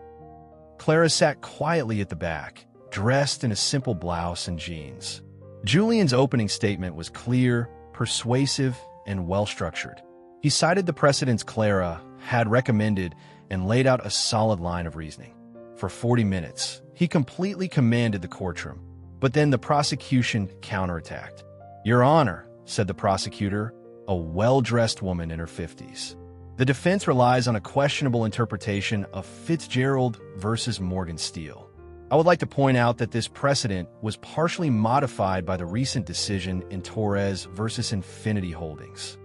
Clara sat quietly at the back, dressed in a simple blouse and jeans. Julian's opening statement was clear, persuasive, and well-structured. He cited the precedents Clara had recommended and laid out a solid line of reasoning. For 40 minutes, he completely commanded the courtroom. But then the prosecution counterattacked. "Your Honor," said the prosecutor, a well-dressed woman in her 50s. "The defense relies on a questionable interpretation of Fitzgerald versus Morgan Steele. I would like to point out that this precedent was partially modified by the recent decision in Torres versus Infinity Holdings."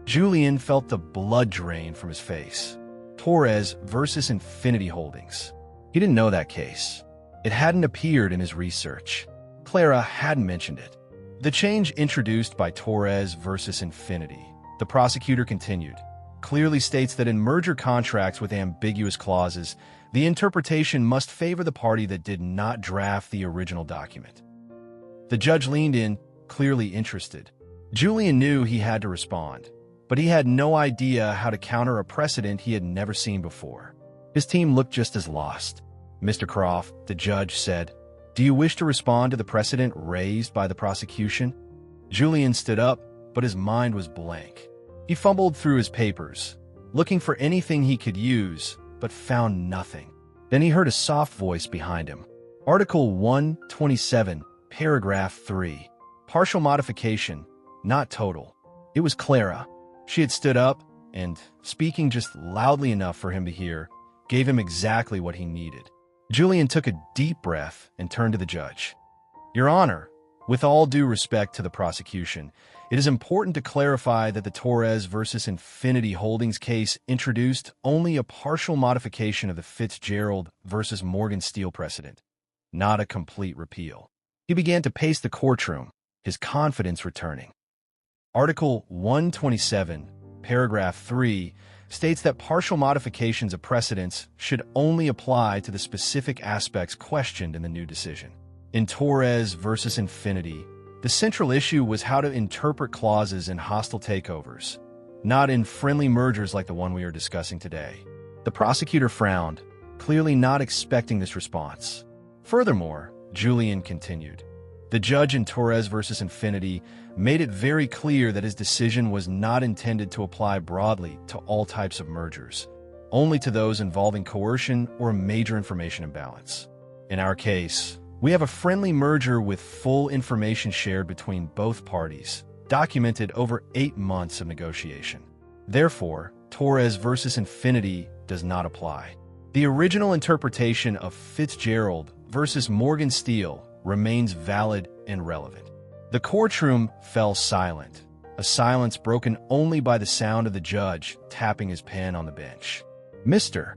Julian felt the blood drain from his face. Torres versus Infinity Holdings. He didn't know that case. It hadn't appeared in his research. Clara hadn't mentioned it. "The change introduced by Torres versus Infinity," the prosecutor continued, "clearly states that in merger contracts with ambiguous clauses, the interpretation must favor the party that did not draft the original document." The judge leaned in, clearly interested. Julian knew he had to respond, but he had no idea how to counter a precedent he had never seen before. His team looked just as lost. "Mr. Croft," the judge said, "do you wish to respond to the precedent raised by the prosecution?" Julian stood up, but his mind was blank. He fumbled through his papers, looking for anything he could use, but found nothing. Then he heard a soft voice behind him. Article 127, paragraph 3. Partial modification, not total. It was Clara. She had stood up and, speaking just loudly enough for him to hear, gave him exactly what he needed. Julian took a deep breath and turned to the judge. "Your Honor, with all due respect to the prosecution, it is important to clarify that the Torres versus Infinity Holdings case introduced only a partial modification of the Fitzgerald versus Morgan Steele precedent, not a complete repeal." He began to pace the courtroom, his confidence returning. Article 127, paragraph 3, states that partial modifications of precedents should only apply to the specific aspects questioned in the new decision. In Torres versus Infinity, the central issue was how to interpret clauses in hostile takeovers, not in friendly mergers like the one we are discussing today. The prosecutor frowned, clearly not expecting this response. Furthermore, Julian continued, the judge in Torres versus Infinity made it very clear that his decision was not intended to apply broadly to all types of mergers, only to those involving coercion or a major information imbalance. In our case, we have a friendly merger with full information shared between both parties, documented over 8 months of negotiation. Therefore, Torres versus Infinity does not apply. The original interpretation of Fitzgerald versus Morgan Steele remains valid and relevant. The courtroom fell silent, a silence broken only by the sound of the judge tapping his pen on the bench. "Mr.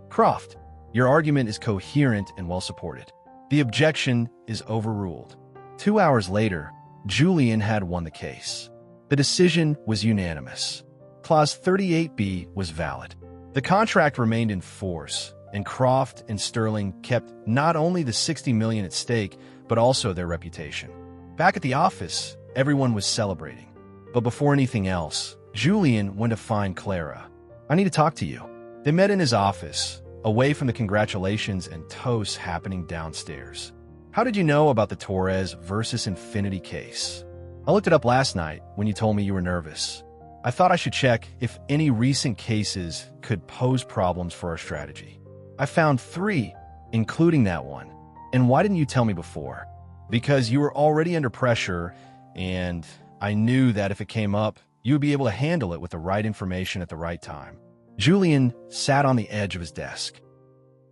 Croft, your argument is coherent and well supported. The objection is overruled." 2 hours later, Julian had won the case. The decision was unanimous. Clause 38B was valid. The contract remained in force, and Croft and Sterling kept not only the $60 million at stake, but also their reputation. Back at the office, everyone was celebrating. But before anything else, Julian went to find Clara. "I need to talk to you." They met in his office, away from the congratulations and toasts happening downstairs. "How did you know about the Torres versus Infinity case?" "I looked it up last night when you told me you were nervous. I thought I should check if any recent cases could pose problems for our strategy. I found 3, including that one. And why didn't you tell me before?" "Because you were already under pressure, and I knew that if it came up, you would be able to handle it with the right information at the right time." Julian sat on the edge of his desk.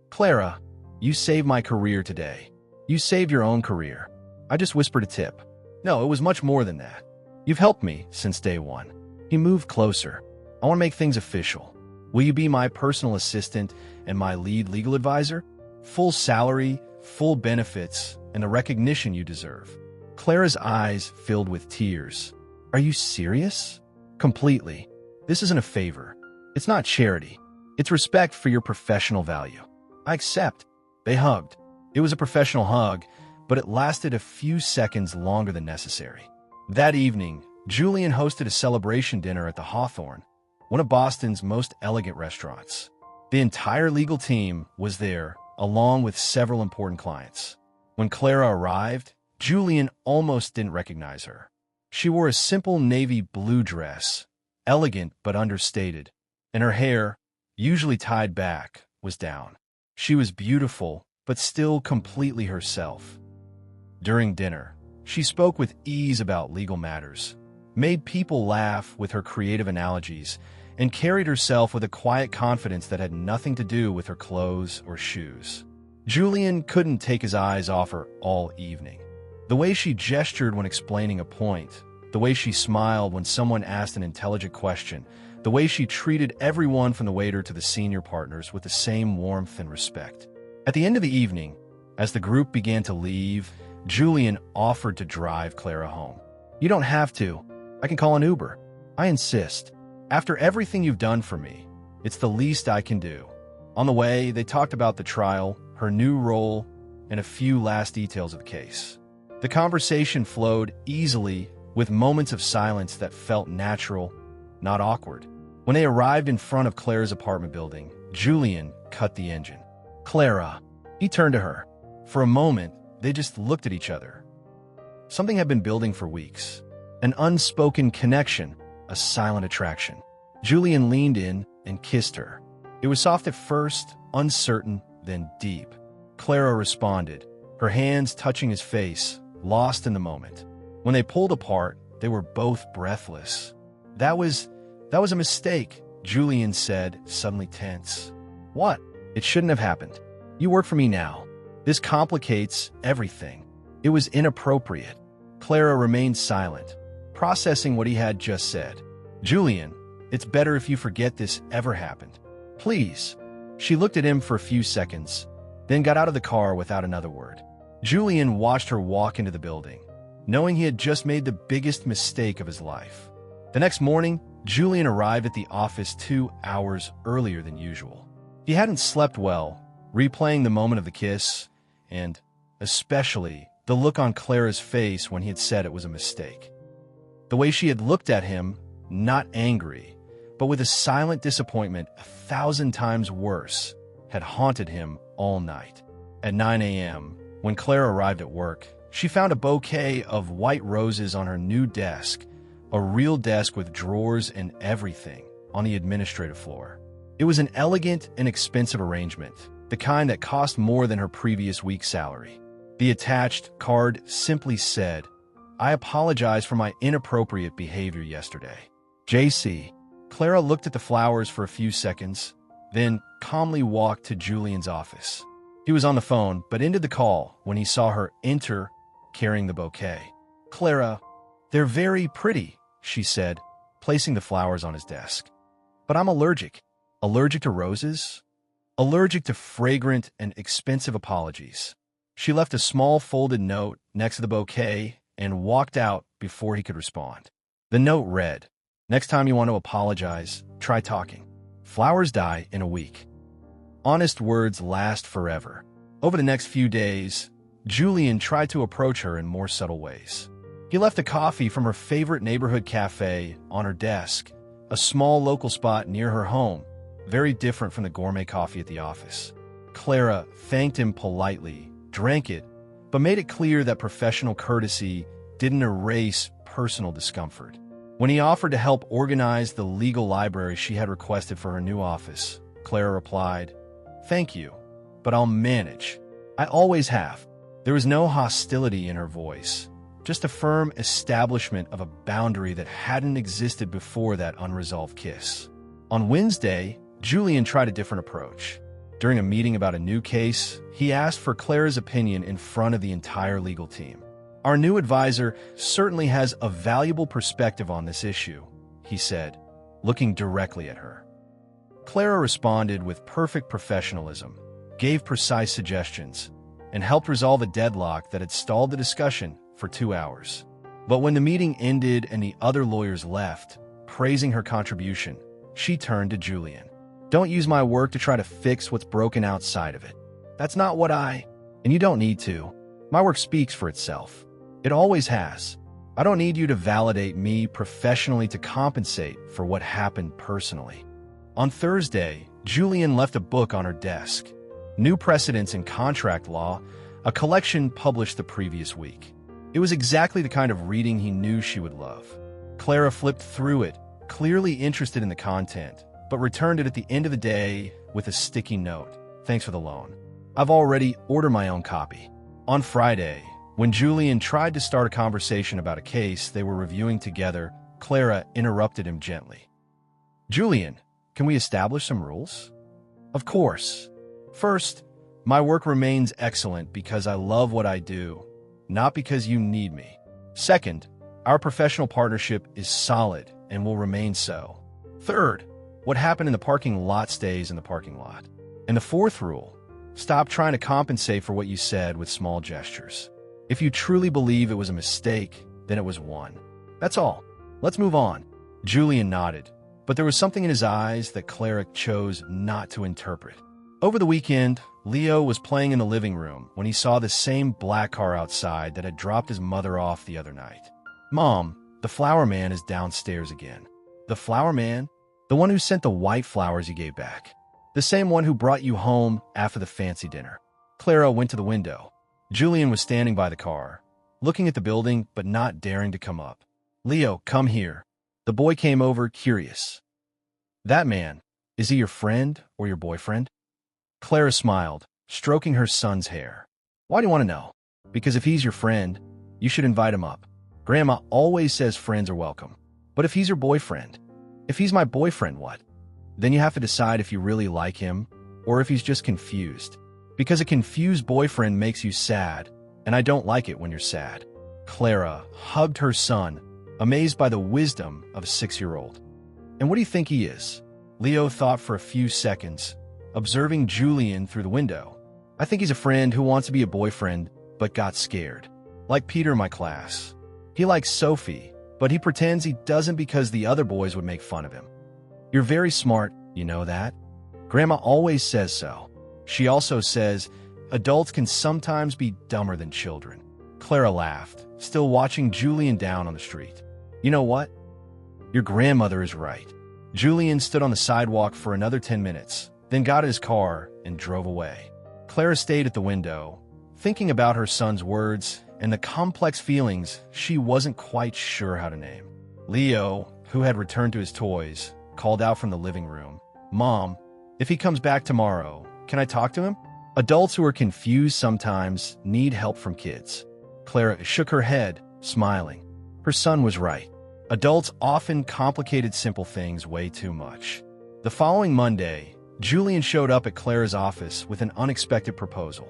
"Clara, you saved my career today. You saved your own career." I just whispered a tip. "No, it was much more than that. You've helped me since day one." He moved closer. "I want to make things official. Will you be my personal assistant and my lead legal advisor? Full salary, full benefits, and the recognition you deserve." Clara's eyes filled with tears. "Are you serious?" "Completely. This isn't a favor. It's not charity. It's respect for your professional value." "I accept." They hugged. It was a professional hug, but it lasted a few seconds longer than necessary. That evening, Julian hosted a celebration dinner at the Hawthorne, one of Boston's most elegant restaurants. The entire legal team was there, along with several important clients. When Clara arrived, Julian almost didn't recognize her. She wore a simple navy blue dress, elegant but understated, and her hair, usually tied back, was down. She was beautiful, but still completely herself. During dinner, she spoke with ease about legal matters, made people laugh with her creative analogies, and carried herself with a quiet confidence that had nothing to do with her clothes or shoes. Julian couldn't take his eyes off her all evening. The way she gestured when explaining a point, the way she smiled when someone asked an intelligent question, the way she treated everyone from the waiter to the senior partners with the same warmth and respect. At the end of the evening, as the group began to leave, Julian offered to drive Clara home. "You don't have to. I can call an Uber. I insist. After everything you've done for me, it's the least I can do." On the way, they talked about the trial, her new role, and a few last details of the case. The conversation flowed easily, with moments of silence that felt natural, not awkward. When they arrived in front of Clara's apartment building, Julian cut the engine. "Clara." He turned to her. For a moment, they just looked at each other. Something had been building for weeks. An unspoken connection, a silent attraction. Julian leaned in and kissed her. It was soft at first, uncertain, then deep. Clara responded, her hands touching his face, lost in the moment. When they pulled apart, they were both breathless. That was a mistake," Julian said, suddenly tense. "What?" "It shouldn't have happened. You work for me now. This complicates everything." It was inappropriate. Clara remained silent, processing what he had just said. "Julian, it's better if you forget this ever happened. Please." She looked at him for a few seconds, then got out of the car without another word. Julian watched her walk into the building, knowing he had just made the biggest mistake of his life. The next morning, Julian arrived at the office 2 hours earlier than usual. He hadn't slept well, replaying the moment of the kiss, and especially the look on Clara's face when he had said it was a mistake. The way she had looked at him, not angry, but with a silent disappointment 1,000 times worse, had haunted him all night. At 9 a.m., when Clara arrived at work, she found a bouquet of white roses on her new desk, a real desk with drawers and everything, on the administrative floor. It was an elegant and expensive arrangement, the kind that cost more than her previous week's salary. The attached card simply said, "I apologize for my inappropriate behavior yesterday. JC." Clara looked at the flowers for a few seconds, then calmly walked to Julian's office. He was on the phone, but ended the call when he saw her enter carrying the bouquet. "Clara, they're very pretty," she said, placing the flowers on his desk. "But I'm allergic." "Allergic to roses?" "Allergic to fragrant and expensive apologies." She left a small folded note next to the bouquet and walked out before he could respond. The note read, "Next time you want to apologize, try talking. Flowers die in a week. Honest words last forever." Over the next few days, Julian tried to approach her in more subtle ways. He left a coffee from her favorite neighborhood cafe on her desk, a small local spot near her home, very different from the gourmet coffee at the office. Clara thanked him politely, drank it, but made it clear that professional courtesy didn't erase personal discomfort. When he offered to help organize the legal library she had requested for her new office, Clara replied, "Thank you, but I'll manage. I always have." There was no hostility in her voice, just a firm establishment of a boundary that hadn't existed before that unresolved kiss. On Wednesday, Julian tried a different approach. During a meeting about a new case, he asked for Clara's opinion in front of the entire legal team. "Our new advisor certainly has a valuable perspective on this issue," he said, looking directly at her. Clara responded with perfect professionalism, gave precise suggestions, and helped resolve a deadlock that had stalled the discussion for 2 hours. But when the meeting ended and the other lawyers left, praising her contribution, she turned to Julian. "Don't use my work to try to fix what's broken outside of it. That's not what and you don't need to. My work speaks for itself. It always has. I don't need you to validate me professionally to compensate for what happened personally." On Thursday, Julian left a book on her desk, New Precedents in Contract Law, a collection published the previous week. It was exactly the kind of reading he knew she would love. Clara flipped through it, clearly interested in the content, but returned it at the end of the day with a sticky note. "Thanks for the loan. I've already ordered my own copy." On Friday, when Julian tried to start a conversation about a case they were reviewing together, Clara interrupted him gently. "Julian, can we establish some rules?" "Of course. First, my work remains excellent because I love what I do, not because you need me. Second, our professional partnership is solid and will remain so. Third, what happened in the parking lot stays in the parking lot. And the fourth rule, stop trying to compensate for what you said with small gestures. If you truly believe it was a mistake, then it was one. That's all. Let's move on." Julian nodded, but there was something in his eyes that Clara chose not to interpret. Over the weekend, Leo was playing in the living room when he saw the same black car outside that had dropped his mother off the other night. "Mom, the flower man is downstairs again." "The flower man?" "The one who sent the white flowers you gave back. The same one who brought you home after the fancy dinner." Clara went to the window. Julian was standing by the car, looking at the building but not daring to come up. "Leo, come here." The boy came over, curious. "That man, is he your friend or your boyfriend?" Clara smiled, stroking her son's hair. "Why do you want to know?" "Because if he's your friend, you should invite him up. Grandma always says friends are welcome. But if he's your boyfriend, if he's my boyfriend, what? Then you have to decide if you really like him or if he's just confused. Because a confused boyfriend makes you sad, and I don't like it when you're sad." Clara hugged her son, amazed by the wisdom of a 6-year-old. "And what do you think he is?" Leo thought for a few seconds, observing Julian through the window. "I think he's a friend who wants to be a boyfriend, but got scared. Like Peter in my class. He likes Sophie, but he pretends he doesn't because the other boys would make fun of him. You're very smart, you know that? Grandma always says so. She also says adults can sometimes be dumber than children." Clara laughed, still watching Julian down on the street. "You know what? Your grandmother is right." Julian stood on the sidewalk for another 10 minutes, then got in his car and drove away. Clara stayed at the window, thinking about her son's words and the complex feelings she wasn't quite sure how to name. Leo, who had returned to his toys, called out from the living room, "Mom, if he comes back tomorrow, can I talk to him?" Adults who are confused sometimes need help from kids. Clara shook her head, smiling. Her son was right. Adults often complicated simple things way too much. The following Monday, Julian showed up at Clara's office with an unexpected proposal.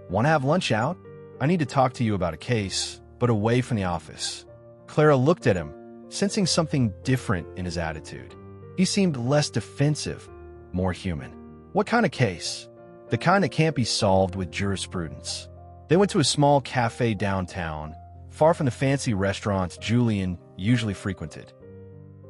"Want to have lunch out? I need to talk to you about a case, but away from the office." Clara looked at him, sensing something different in his attitude. He seemed less defensive, more human. "What kind of case?" "The kind that can't be solved with jurisprudence." They went to a small cafe downtown, far from the fancy restaurants Julian usually frequented.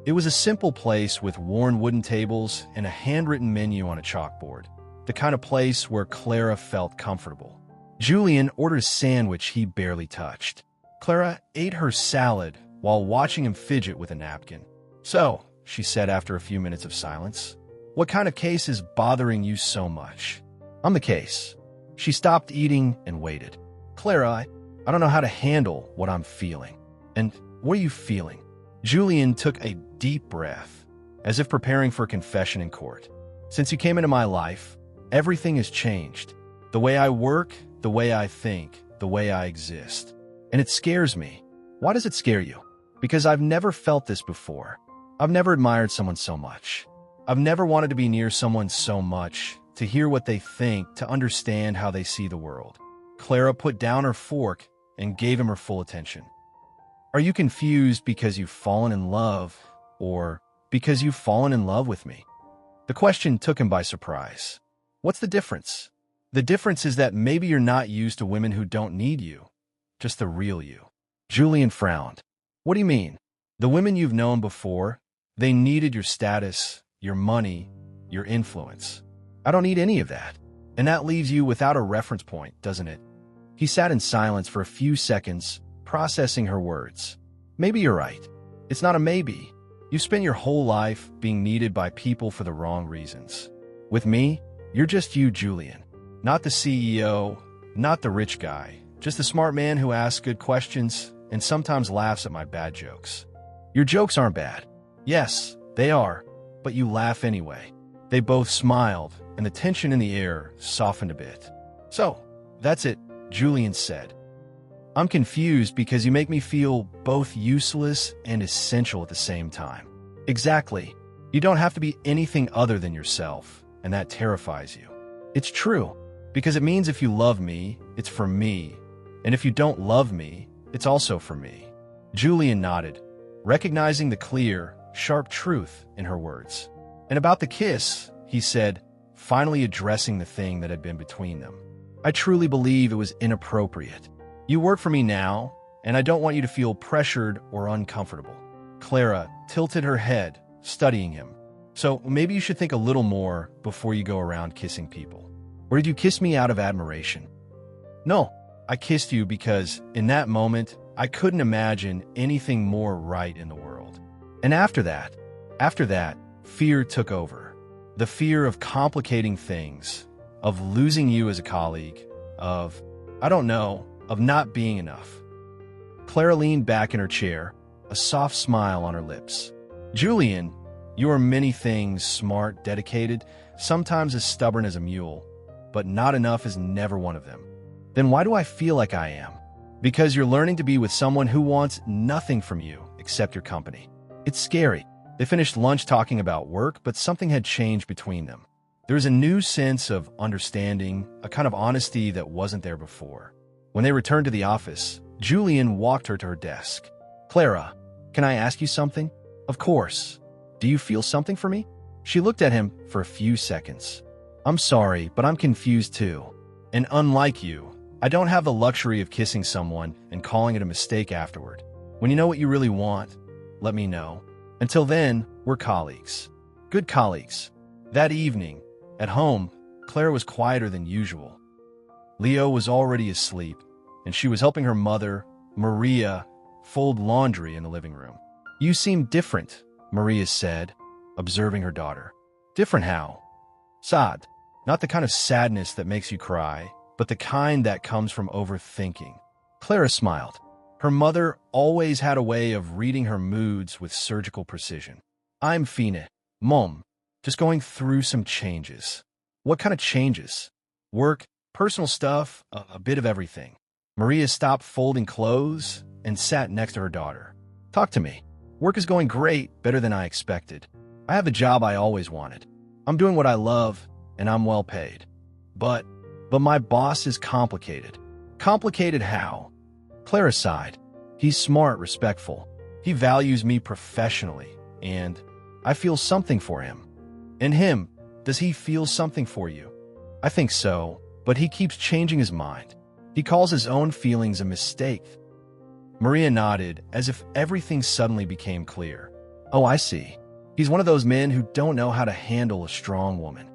It was a simple place with worn wooden tables and a handwritten menu on a chalkboard, the kind of place where Clara felt comfortable. Julian ordered a sandwich he barely touched. Clara ate her salad while watching him fidget with a napkin. "So," she said after a few minutes of silence, "what kind of case is bothering you so much?" "I'm the case." She stopped eating and waited. "Clara, I don't know how to handle what I'm feeling." "And what are you feeling?" Julian took a deep breath, as if preparing for a confession in court. "Since you came into my life, everything has changed. The way I work, the way I think, the way I exist. And it scares me." "Why does it scare you?" "Because I've never felt this before. I've never admired someone so much. I've never wanted to be near someone so much, to hear what they think, to understand how they see the world." Clara put down her fork and gave him her full attention. "Are you confused because you've fallen in love, or because you've fallen in love with me?" The question took him by surprise. "What's the difference?" "The difference is that maybe you're not used to women who don't need you, just the real you." Julian frowned. "What do you mean?" "The women you've known before, they needed your status, your money, your influence. I don't need any of that. And that leaves you without a reference point, doesn't it?" He sat in silence for a few seconds, processing her words. "Maybe you're right. It's not a maybe. You spent your whole life being needed by people for the wrong reasons. With me, you're just you, Julian. Not the CEO, not the rich guy, just the smart man who asks good questions and sometimes laughs at my bad jokes. Your jokes aren't bad." "Yes, they are, but you laugh anyway." They both smiled, and the tension in the air softened a bit. "So, that's it," Julian said. "I'm confused because you make me feel both useless and essential at the same time." "Exactly. You don't have to be anything other than yourself, and that terrifies you." "It's true, because it means if you love me, it's for me, and if you don't love me, it's also for me." Julian nodded, recognizing the clear, sharp truth in her words. "And about the kiss," he said, finally addressing the thing that had been between them. "I truly believe it was inappropriate. You work for me now, and I don't want you to feel pressured or uncomfortable." Clara tilted her head, studying him. "So maybe you should think a little more before you go around kissing people. Or did you kiss me out of admiration?" "No, I kissed you because, in that moment, I couldn't imagine anything more right in the world. And after that, fear took over. The fear of complicating things, of losing you as a colleague, of not being enough." Clara leaned back in her chair, a soft smile on her lips. "Julian, you are many things, smart, dedicated, sometimes as stubborn as a mule, but not enough is never one of them." "Then why do I feel like I am?" "Because you're learning to be with someone who wants nothing from you except your company. It's scary." They finished lunch talking about work, but something had changed between them. There was a new sense of understanding, a kind of honesty that wasn't there before. When they returned to the office, Julian walked her to her desk. "Clara, can I ask you something?" "Of course. Do you feel something for me?" She looked at him for a few seconds. "I'm sorry, but I'm confused too. And unlike you, I don't have the luxury of kissing someone and calling it a mistake afterward. When you know what you really want, let me know. Until then, we're colleagues. Good colleagues." That evening, at home, Clara was quieter than usual. Leo was already asleep, and she was helping her mother, Maria, fold laundry in the living room. "You seem different," Maria said, observing her daughter. "Different how?" "Sad. Not the kind of sadness that makes you cry, but the kind that comes from overthinking." Clara smiled. Her mother always had a way of reading her moods with surgical precision. "I'm fine, Mom. Just going through some changes." "What kind of changes?" "Work, personal stuff, a bit of everything." Maria stopped folding clothes and sat next to her daughter. "Talk to me." "Work is going great, better than I expected. I have the job I always wanted. I'm doing what I love, and I'm well paid. But my boss is complicated." "Complicated how?" Clara sighed. "He's smart, respectful. He values me professionally, and I feel something for him." "And him, does he feel something for you?" "I think so, but he keeps changing his mind. He calls his own feelings a mistake." Maria nodded, as if everything suddenly became clear. "Oh, I see. He's one of those men who don't know how to handle a strong woman."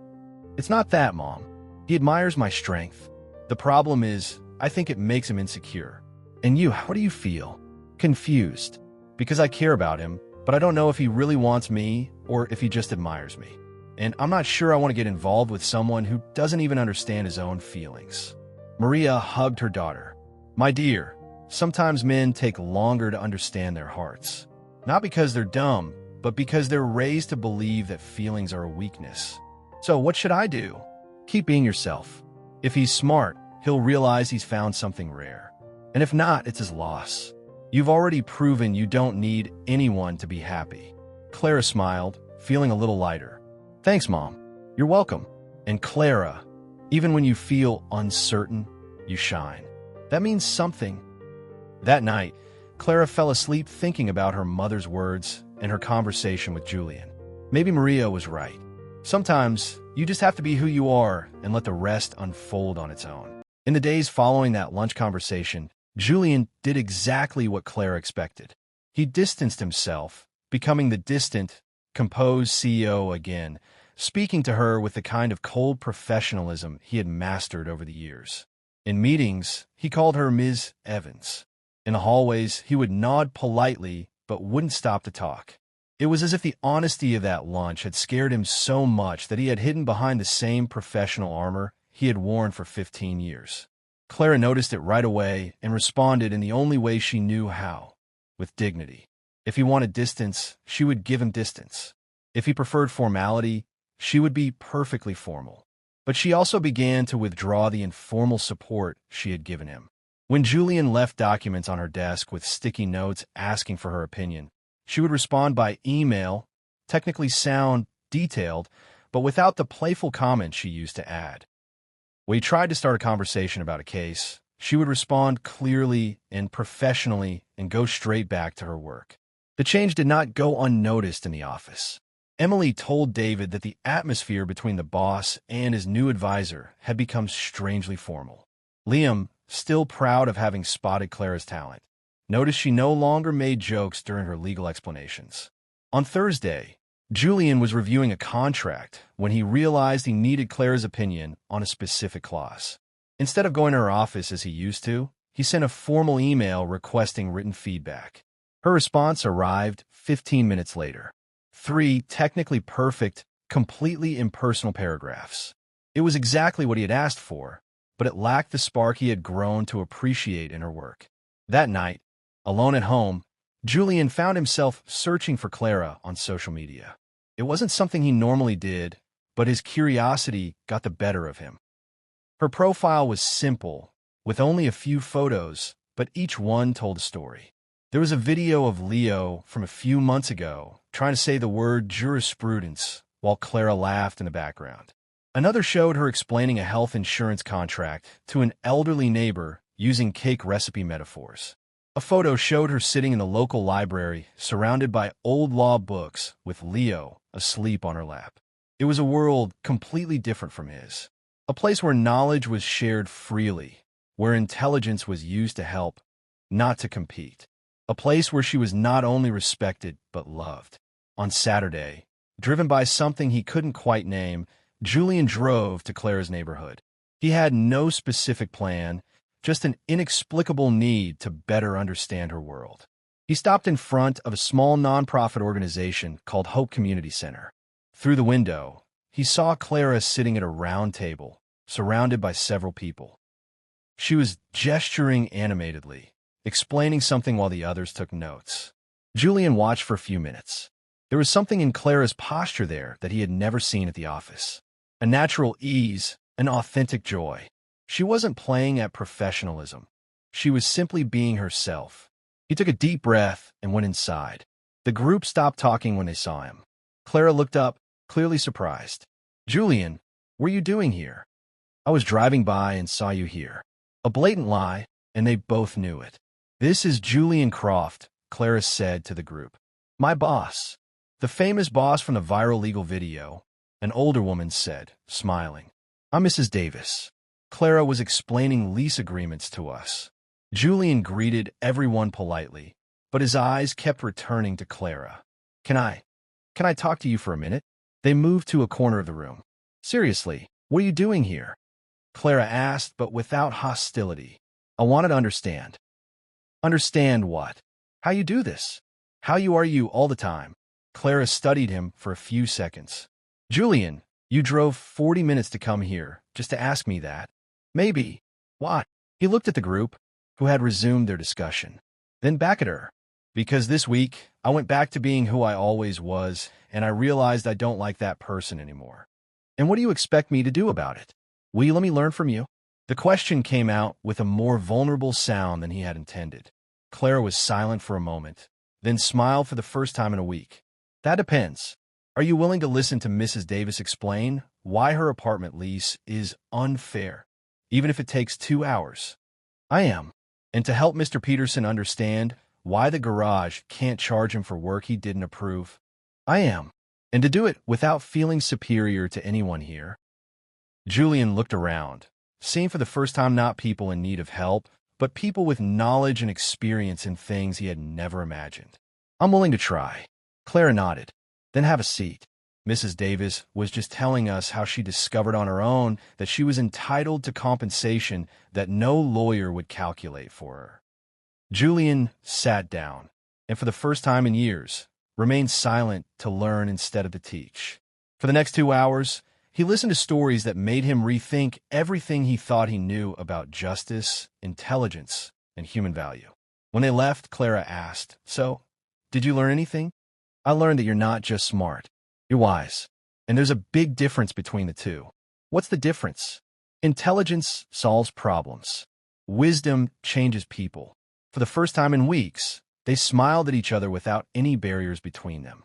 "It's not that, Mom. He admires my strength. The problem is, I think it makes him insecure. And you, how do you feel? Confused. Because I care about him, but I don't know if he really wants me or if he just admires me. And I'm not sure I want to get involved with someone who doesn't even understand his own feelings. Maria hugged her daughter. My dear, sometimes men take longer to understand their hearts. Not because they're dumb, but because they're raised to believe that feelings are a weakness. So what should I do? Keep being yourself. If he's smart, he'll realize he's found something rare. And if not, it's his loss. You've already proven you don't need anyone to be happy. Clara smiled, feeling a little lighter. Thanks, Mom. You're welcome. And Clara, even when you feel uncertain, you shine. That means something. That night, Clara fell asleep thinking about her mother's words and her conversation with Julian. Maybe Maria was right. Sometimes, you just have to be who you are and let the rest unfold on its own. In the days following that lunch conversation, Julian did exactly what Clara expected. He distanced himself, becoming the distant, composed CEO again, speaking to her with the kind of cold professionalism he had mastered over the years. In meetings, he called her Ms. Evans. In the hallways, he would nod politely but wouldn't stop to talk. It was as if the honesty of that lunch had scared him so much that he had hidden behind the same professional armor he had worn for 15 years. Clara noticed it right away and responded in the only way she knew how, with dignity. If he wanted distance, she would give him distance. If he preferred formality, she would be perfectly formal. But she also began to withdraw the informal support she had given him. When Julian left documents on her desk with sticky notes asking for her opinion, she would respond by email, technically sound, detailed, but without the playful comments she used to add. When he tried to start a conversation about a case, she would respond clearly and professionally and go straight back to her work. The change did not go unnoticed in the office. Emily told David that the atmosphere between the boss and his new advisor had become strangely formal. Liam, still proud of having spotted Clara's talent, noticed she no longer made jokes during her legal explanations. On Thursday, Julian was reviewing a contract when he realized he needed Clara's opinion on a specific clause. Instead of going to her office as he used to, he sent a formal email requesting written feedback. Her response arrived 15 minutes later. 3 technically perfect, completely impersonal paragraphs. It was exactly what he had asked for, but it lacked the spark he had grown to appreciate in her work. That night, alone at home, Julian found himself searching for Clara on social media. It wasn't something he normally did, but his curiosity got the better of him. Her profile was simple, with only a few photos, but each one told a story. There was a video of Leo from a few months ago trying to say the word jurisprudence while Clara laughed in the background. Another showed her explaining a health insurance contract to an elderly neighbor using cake recipe metaphors. A photo showed her sitting in the local library surrounded by old law books with Leo asleep on her lap. It was a world completely different from his. A place where knowledge was shared freely, where intelligence was used to help, not to compete. A place where she was not only respected, but loved. On Saturday, driven by something he couldn't quite name, Julian drove to Clara's neighborhood. He had no specific plan, just an inexplicable need to better understand her world. He stopped in front of a small nonprofit organization called Hope Community Center. Through the window, he saw Clara sitting at a round table, surrounded by several people. She was gesturing animatedly, explaining something while the others took notes. Julian watched for a few minutes. There was something in Clara's posture there that he had never seen at the office. A natural ease, an authentic joy. She wasn't playing at professionalism. She was simply being herself. He took a deep breath and went inside. The group stopped talking when they saw him. Clara looked up, clearly surprised. "Julian, what are you doing here?" "I was driving by and saw you here." A blatant lie, and they both knew it. "This is Julian Croft," Clara said to the group. "My boss." The famous boss from the viral legal video, an older woman said, smiling. "I'm Mrs. Davis. Clara was explaining lease agreements to us." Julian greeted everyone politely, but his eyes kept returning to Clara. Can I talk to you for a minute?" They moved to a corner of the room. "Seriously, what are you doing here?" Clara asked, but without hostility. "I wanted to understand." Understand what? How you do this? How you are you all the time? Clara studied him for a few seconds. Julian, you drove 40 minutes to come here, just to ask me that. Maybe. What? He looked at the group, who had resumed their discussion. Then back at her. Because this week, I went back to being who I always was, and I realized I don't like that person anymore. And what do you expect me to do about it? Will you let me learn from you? The question came out with a more vulnerable sound than he had intended. Clara was silent for a moment, then smiled for the first time in a week. That depends. Are you willing to listen to Mrs. Davis explain why her apartment lease is unfair, even if it takes 2 hours? I am. And to help Mr. Peterson understand why the garage can't charge him for work he didn't approve? I am. And to do it without feeling superior to anyone here. Julian looked around, seeing for the first time not people in need of help, but people with knowledge and experience in things he had never imagined. I'm willing to try. Clara nodded. Then have a seat. Mrs. Davis was just telling us how she discovered on her own that she was entitled to compensation that no lawyer would calculate for her. Julian sat down, and for the first time in years, remained silent to learn instead of to teach. For the next 2 hours, he listened to stories that made him rethink everything he thought he knew about justice, intelligence, and human value. When they left, Clara asked, "So, did you learn anything?" "I learned that you're not just smart. You're wise. And there's a big difference between the two." "What's the difference?" "Intelligence solves problems. Wisdom changes people." For the first time in weeks, they smiled at each other without any barriers between them.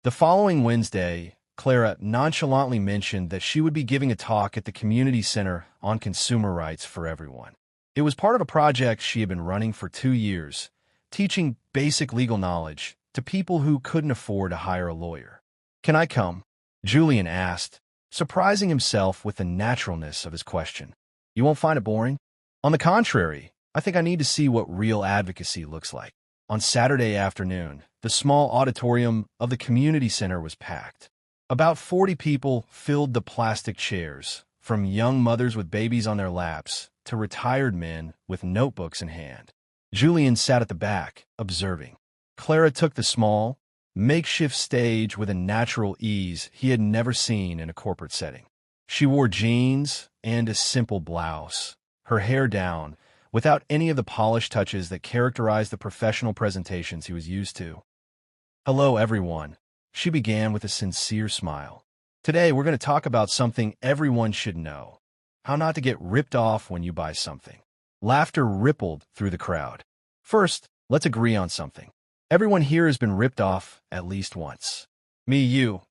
The following Wednesday, Clara nonchalantly mentioned that she would be giving a talk at the community center on consumer rights for everyone. It was part of a project she had been running for 2 years, teaching basic legal knowledge to people who couldn't afford to hire a lawyer. "Can I come?" Julian asked, surprising himself with the naturalness of his question. "You won't find it boring?" "On the contrary, I think I need to see what real advocacy looks like." On Saturday afternoon, the small auditorium of the community center was packed. About 40 people filled the plastic chairs, from young mothers with babies on their laps to retired men with notebooks in hand. Julian sat at the back, observing. Clara took the small, makeshift stage with a natural ease he had never seen in a corporate setting. She wore jeans and a simple blouse, her hair down, without any of the polished touches that characterized the professional presentations he was used to. "Hello, everyone," she began with a sincere smile. "Today we're going to talk about something everyone should know. How not to get ripped off when you buy something." Laughter rippled through the crowd. "First, let's agree on something. Everyone here has been ripped off at least once. Me, you,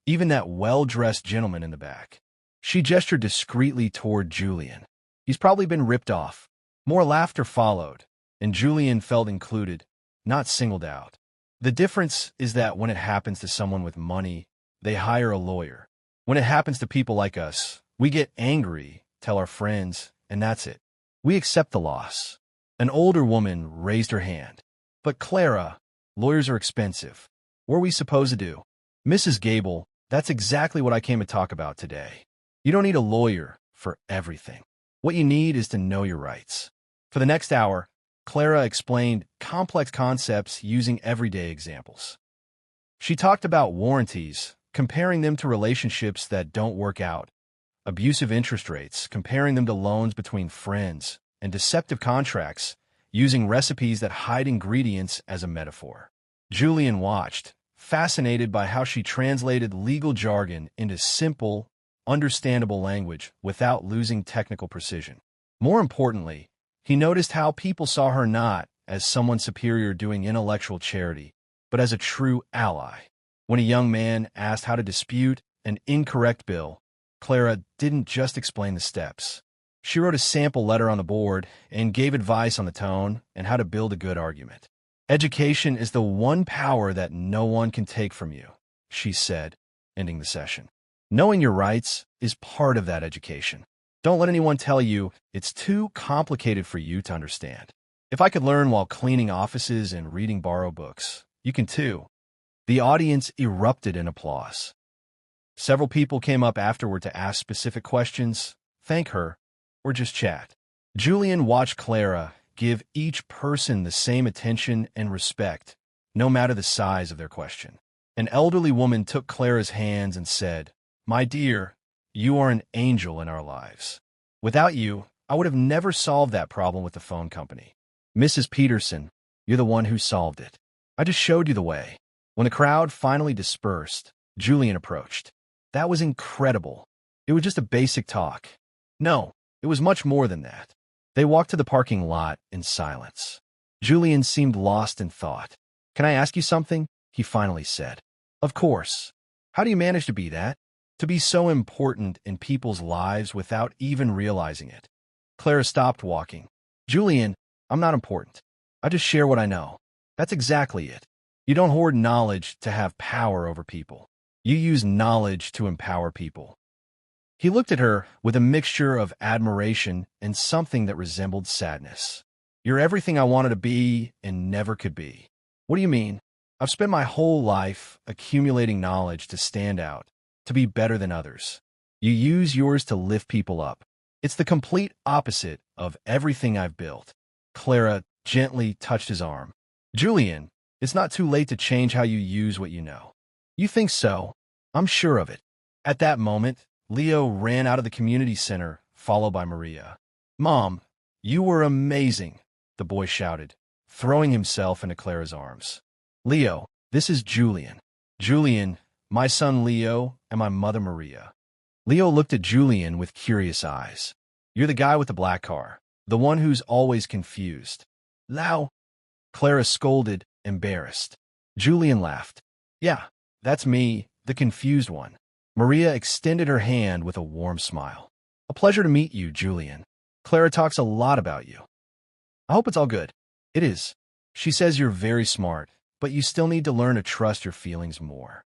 even that well-dressed gentleman in the back." She gestured discreetly toward Julian. "He's probably been ripped off." More laughter followed, and Julian felt included, not singled out. The difference is that when it happens to someone with money, they hire a lawyer. When it happens to people like us, we get angry, tell our friends, and that's it. We accept the loss. An older woman raised her hand. "But Clara, lawyers are expensive. What are we supposed to do?" "Mrs. Gable, that's exactly what I came to talk about today. You don't need a lawyer for everything. What you need is to know your rights." For the next hour, Clara explained complex concepts using everyday examples. She talked about warranties, comparing them to relationships that don't work out, abusive interest rates, comparing them to loans between friends, and deceptive contracts, using recipes that hide ingredients as a metaphor. Julian watched, fascinated by how she translated legal jargon into simple, understandable language without losing technical precision. More importantly, he noticed how people saw her not as someone superior doing intellectual charity, but as a true ally. When a young man asked how to dispute an incorrect bill, Clara didn't just explain the steps. She wrote a sample letter on the board and gave advice on the tone and how to build a good argument. "Education is the one power that no one can take from you," she said, ending the session. "Knowing your rights is part of that education. Don't let anyone tell you it's too complicated for you to understand. If I could learn while cleaning offices and reading borrowed books, you can too." The audience erupted in applause. Several people came up afterward to ask specific questions, thank her, or just chat. Julian watched Clara give each person the same attention and respect, no matter the size of their question. An elderly woman took Clara's hands and said, "My dear, you are an angel in our lives. Without you, I would have never solved that problem with the phone company. Mrs. Peterson, you're the one who solved it. I just showed you the way." When the crowd finally dispersed, Julian approached. "That was incredible. It was just a basic talk." "No, it was much more than that." They walked to the parking lot in silence. Julian seemed lost in thought. "Can I ask you something?" he finally said. "Of course. How do you manage to be that? To be so important in people's lives without even realizing it?" Clara stopped walking. "Julian, I'm not important. I just share what I know. That's exactly it. You don't hoard knowledge to have power over people. You use knowledge to empower people." He looked at her with a mixture of admiration and something that resembled sadness. "You're everything I wanted to be and never could be." "What do you mean?" "I've spent my whole life accumulating knowledge to stand out, to be better than others. You use yours to lift people up. It's the complete opposite of everything I've built." Clara gently touched his arm. "Julian, it's not too late to change how you use what you know." "You think so? I'm sure of it." At that moment, Leo ran out of the community center, followed by Maria. "Mom, you were amazing," the boy shouted, throwing himself into Clara's arms. "Leo, this is Julian." "Julian, my son Leo, and my mother Maria." Leo looked at Julian with curious eyes. "You're the guy with the black car, the one who's always confused." "Lao," Clara scolded, embarrassed. Julian laughed. "Yeah, that's me, the confused one." Maria extended her hand with a warm smile. "A pleasure to meet you, Julian. Clara talks a lot about you." "I hope it's all good." "It is. She says you're very smart, but you still need to learn to trust your feelings more."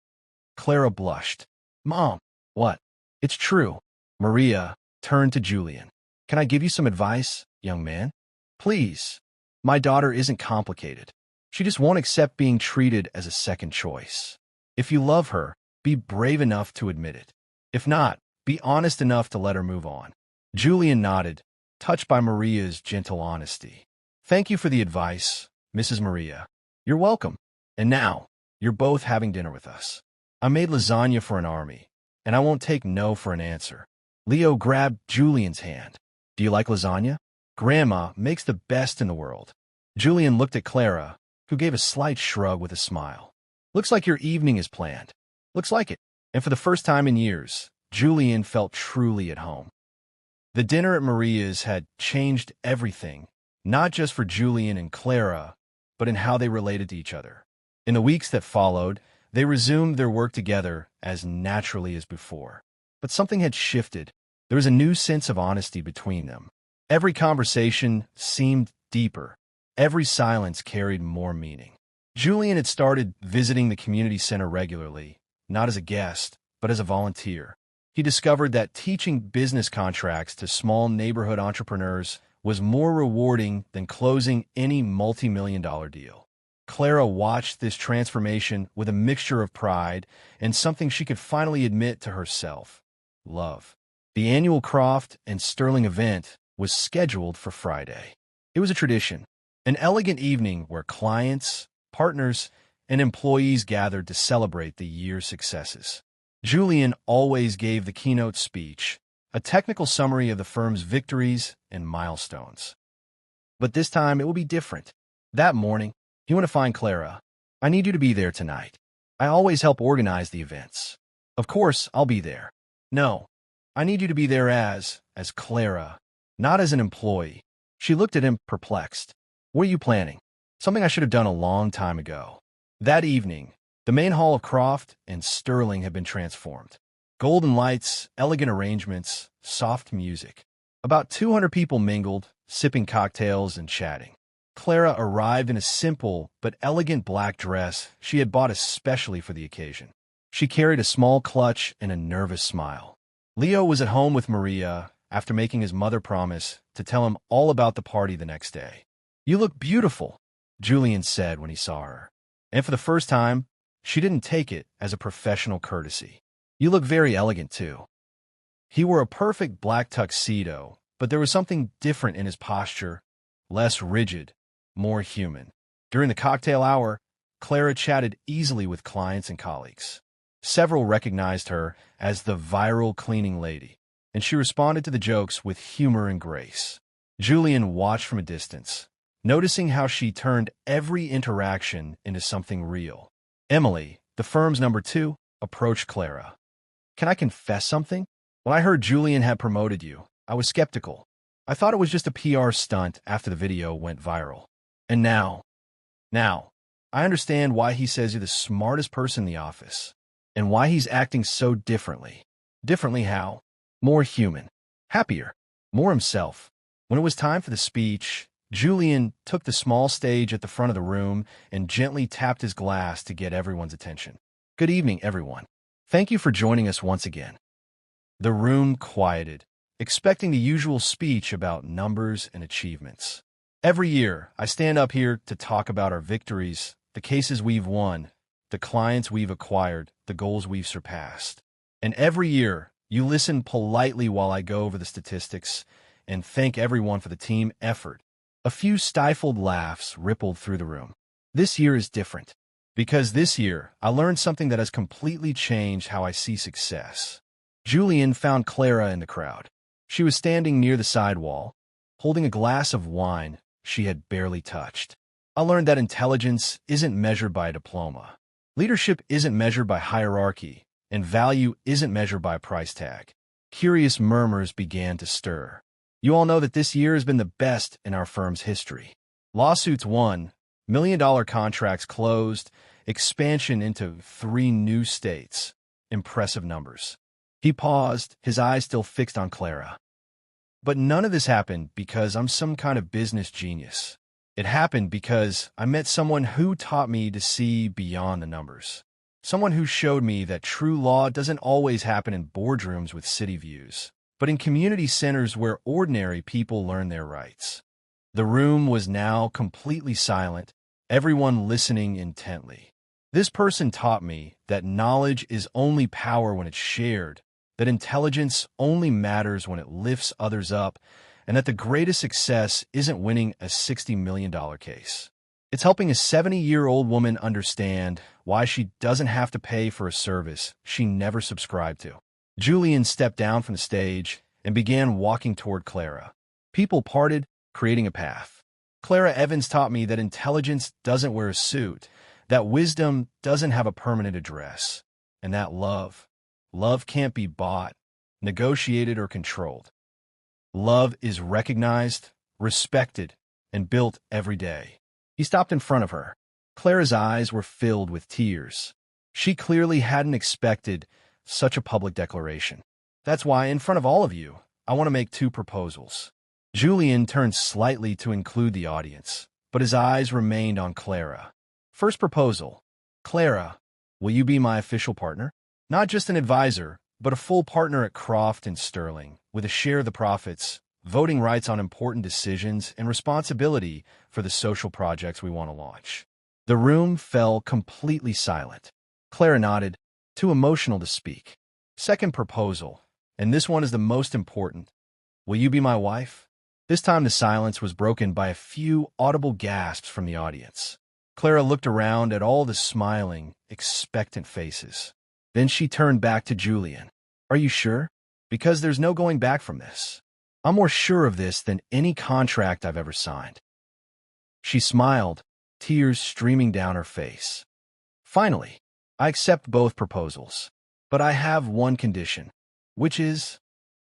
Clara blushed. "Mom." "What?" "It's true." Maria turned to Julian. "Can I give you some advice, young man?" "Please. My daughter isn't complicated. She just won't accept being treated as a second choice. If you love her, be brave enough to admit it. If not, be honest enough to let her move on." Julian nodded, touched by Maria's gentle honesty. "Thank you for the advice, Mrs. Maria." "You're welcome. And now, you're both having dinner with us. I made lasagna for an army, and I won't take no for an answer." Leo grabbed Julian's hand. "Do you like lasagna? Grandma makes the best in the world." Julian looked at Clara, who gave a slight shrug with a smile. "Looks like your evening is planned." "Looks like it." And for the first time in years, Julian felt truly at home. The dinner at Maria's had changed everything, not just for Julian and Clara, but in how they related to each other. In the weeks that followed, they resumed their work together as naturally as before. But something had shifted. There was a new sense of honesty between them. Every conversation seemed deeper. Every silence carried more meaning. Julian had started visiting the community center regularly, not as a guest, but as a volunteer. He discovered that teaching business contracts to small neighborhood entrepreneurs was more rewarding than closing any multi-million-dollar deal. Clara watched this transformation with a mixture of pride and something she could finally admit to herself: love. The annual Croft and Sterling event was scheduled for Friday. It was a tradition, an elegant evening where clients, partners, and employees gathered to celebrate the year's successes. Julian always gave the keynote speech, a technical summary of the firm's victories and milestones. But this time it will be different. That morning, he went to find Clara. "I need you to be there tonight. I always help organize the events." "Of course, I'll be there." "No, I need you to be there as Clara, not as an employee." She looked at him, perplexed. "What are you planning?" "Something I should have done a long time ago." That evening, the main hall of Croft and Sterling had been transformed. Golden lights, elegant arrangements, soft music. About 200 people mingled, sipping cocktails and chatting. Clara arrived in a simple but elegant black dress she had bought especially for the occasion. She carried a small clutch and a nervous smile. Leo was at home with Maria after making his mother promise to tell him all about the party the next day. "You look beautiful," Julian said when he saw her. And for the first time, she didn't take it as a professional courtesy. "You look very elegant, too." He wore a perfect black tuxedo, but there was something different in his posture, less rigid, more human. During the cocktail hour, Clara chatted easily with clients and colleagues. Several recognized her as the viral cleaning lady, and she responded to the jokes with humor and grace. Julian watched from a distance, noticing how she turned every interaction into something real. Emily, the firm's number 2, approached Clara. "Can I confess something? When I heard Julian had promoted you, I was skeptical. I thought it was just a PR stunt after the video went viral. And now, I understand why he says you're the smartest person in the office, and why he's acting so differently. Differently how? More human, happier, more himself." When it was time for the speech, Julian took the small stage at the front of the room and gently tapped his glass to get everyone's attention. "Good evening, everyone. Thank you for joining us once again." The room quieted, expecting the usual speech about numbers and achievements. "Every year, I stand up here to talk about our victories, the cases we've won, the clients we've acquired, the goals we've surpassed. And every year, you listen politely while I go over the statistics and thank everyone for the team effort." A few stifled laughs rippled through the room. "This year is different. Because this year, I learned something that has completely changed how I see success." Julian found Clara in the crowd. She was standing near the side wall, holding a glass of wine she had barely touched. "I learned that intelligence isn't measured by a diploma. Leadership isn't measured by hierarchy, and value isn't measured by a price tag." Curious murmurs began to stir. "You all know that this year has been the best in our firm's history. Lawsuits won, million-dollar contracts closed, expansion into 3 new states. Impressive numbers." He paused, his eyes still fixed on Clara. "But none of this happened because I'm some kind of business genius. It happened because I met someone who taught me to see beyond the numbers. Someone who showed me that true law doesn't always happen in boardrooms with city views, but in community centers where ordinary people learn their rights." The room was now completely silent, everyone listening intently. "This person taught me that knowledge is only power when it's shared, that intelligence only matters when it lifts others up, and that the greatest success isn't winning a $60 million case. It's helping a 70-year-old woman understand why she doesn't have to pay for a service she never subscribed to." Julian stepped down from the stage and began walking toward Clara. People parted, creating a path. "Clara Evans taught me that intelligence doesn't wear a suit, that wisdom doesn't have a permanent address, and that love can't be bought, negotiated, or controlled. Love is recognized, respected, and built every day." He stopped in front of her. Clara's eyes were filled with tears. She clearly hadn't expected such a public declaration. "That's why, in front of all of you, I want to make 2 proposals." Julian turned slightly to include the audience, but his eyes remained on Clara. "First proposal. Clara, will you be my official partner? Not just an advisor, but a full partner at Croft and Sterling, with a share of the profits, voting rights on important decisions, and responsibility for the social projects we want to launch." The room fell completely silent. Clara nodded, too emotional to speak. "Second proposal, and this one is the most important. Will you be my wife?" This time the silence was broken by a few audible gasps from the audience. Clara looked around at all the smiling, expectant faces. Then she turned back to Julian. "Are you sure? Because there's no going back from this. I'm more sure of this than any contract I've ever signed." She smiled, tears streaming down her face. "Finally, I accept both proposals. But I have one condition, which is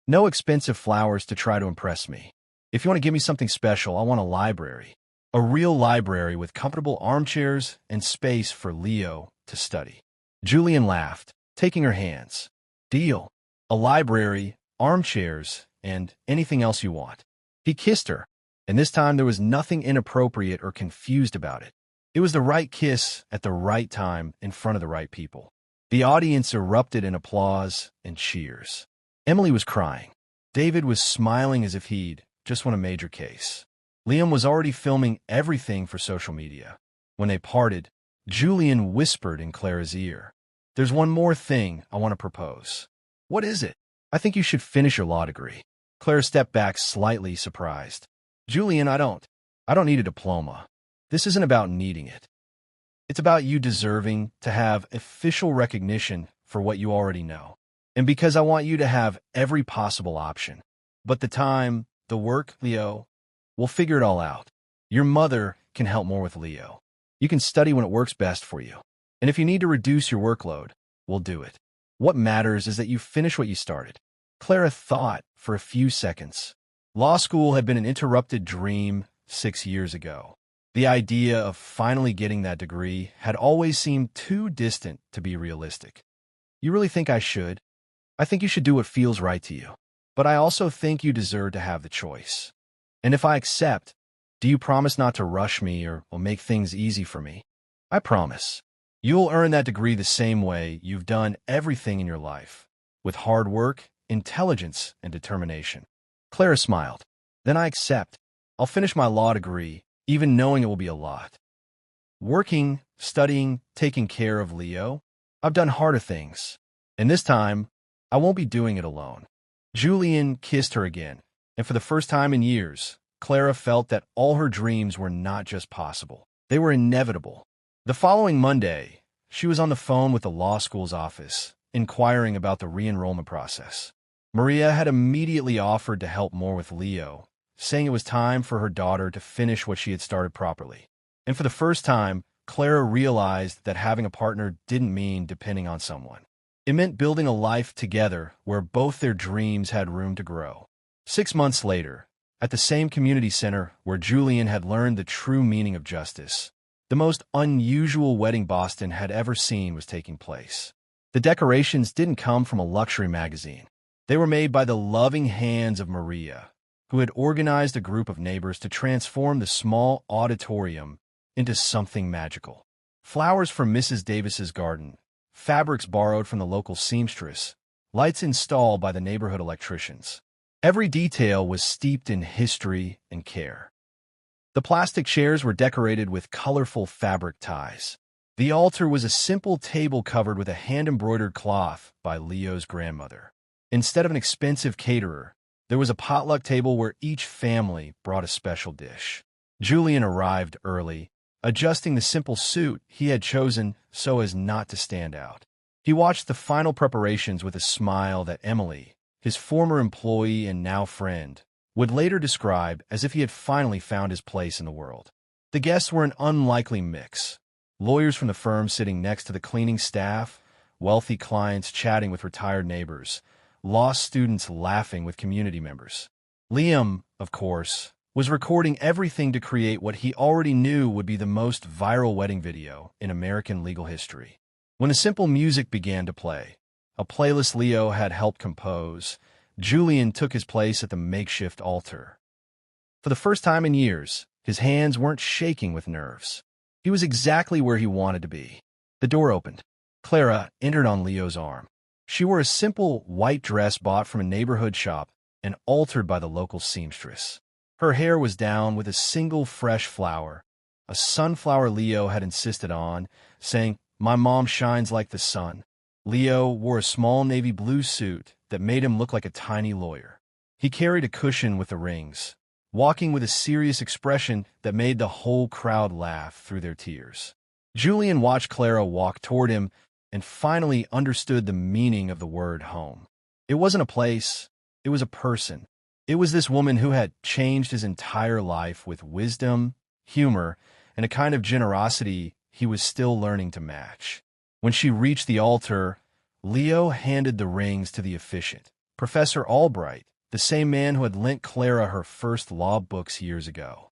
no expensive flowers to try to impress me. If you want to give me something special, I want a library. A real library with comfortable armchairs and space for Leo to study." Julian laughed, taking her hands. "Deal. A library, armchairs, and anything else you want." He kissed her, and this time there was nothing inappropriate or confused about it. It was the right kiss at the right time in front of the right people. The audience erupted in applause and cheers. Emily was crying. David was smiling as if he'd just won a major case. Liam was already filming everything for social media. When they parted, Julian whispered in Clara's ear, "There's one more thing I want to propose." "What is it?" "I think you should finish your law degree." Clara stepped back slightly surprised. "Julian, I don't." I don't need a diploma. This isn't about needing it. It's about you deserving to have official recognition for what you already know. And because I want you to have every possible option. But the time, the work, Leo, we'll figure it all out. Your mother can help more with Leo. You can study when it works best for you. And if you need to reduce your workload, we'll do it. What matters is that you finish what you started. Clara thought for a few seconds. Law school had been an interrupted dream 6 years ago. The idea of finally getting that degree had always seemed too distant to be realistic. You really think I should? I think you should do what feels right to you. But I also think you deserve to have the choice. And if I accept, do you promise not to rush me or make things easy for me? I promise. You'll earn that degree the same way you've done everything in your life, with hard work, intelligence, and determination. Clara smiled. Then I accept. I'll finish my law degree, even knowing it will be a lot. Working, studying, taking care of Leo, I've done harder things. And this time, I won't be doing it alone. Julian kissed her again, and for the first time in years, Clara felt that all her dreams were not just possible. They were inevitable. The following Monday, she was on the phone with the law school's office, inquiring about the re-enrollment process. Maria had immediately offered to help more with Leo, saying it was time for her daughter to finish what she had started properly. And for the first time, Clara realized that having a partner didn't mean depending on someone. It meant building a life together where both their dreams had room to grow. 6 months later, at the same community center where Julian had learned the true meaning of justice, the most unusual wedding Boston had ever seen was taking place. The decorations didn't come from a luxury magazine. They were made by the loving hands of Maria, who had organized a group of neighbors to transform the small auditorium into something magical. Flowers from Mrs. Davis's garden, fabrics borrowed from the local seamstress, lights installed by the neighborhood electricians. Every detail was steeped in history and care. The plastic chairs were decorated with colorful fabric ties. The altar was a simple table covered with a hand-embroidered cloth by Leo's grandmother. Instead of an expensive caterer, there was a potluck table where each family brought a special dish. Julian arrived early, adjusting the simple suit he had chosen so as not to stand out. He watched the final preparations with a smile that Emily, his former employee and now friend, would later describe as if he had finally found his place in the world. The guests were an unlikely mix. Lawyers from the firm sitting next to the cleaning staff, wealthy clients chatting with retired neighbors, law students laughing with community members. Liam, of course, was recording everything to create what he already knew would be the most viral wedding video in American legal history. When the simple music began to play, a playlist Leo had helped compose, Julian took his place at the makeshift altar. For the first time in years, his hands weren't shaking with nerves. He was exactly where he wanted to be. The door opened. Clara entered on Leo's arm. She wore a simple white dress bought from a neighborhood shop and altered by the local seamstress. Her hair was down with a single fresh flower, a sunflower Leo had insisted on, saying, "My mom shines like the sun." Leo wore a small navy blue suit that made him look like a tiny lawyer. He carried a cushion with the rings, walking with a serious expression that made the whole crowd laugh through their tears. Julian watched Clara walk toward him and finally understood the meaning of the word home. It wasn't a place, it was a person. It was this woman who had changed his entire life with wisdom, humor, and a kind of generosity he was still learning to match. When she reached the altar, Leo handed the rings to the officiant, Professor Albright, the same man who had lent Clara her first law books years ago.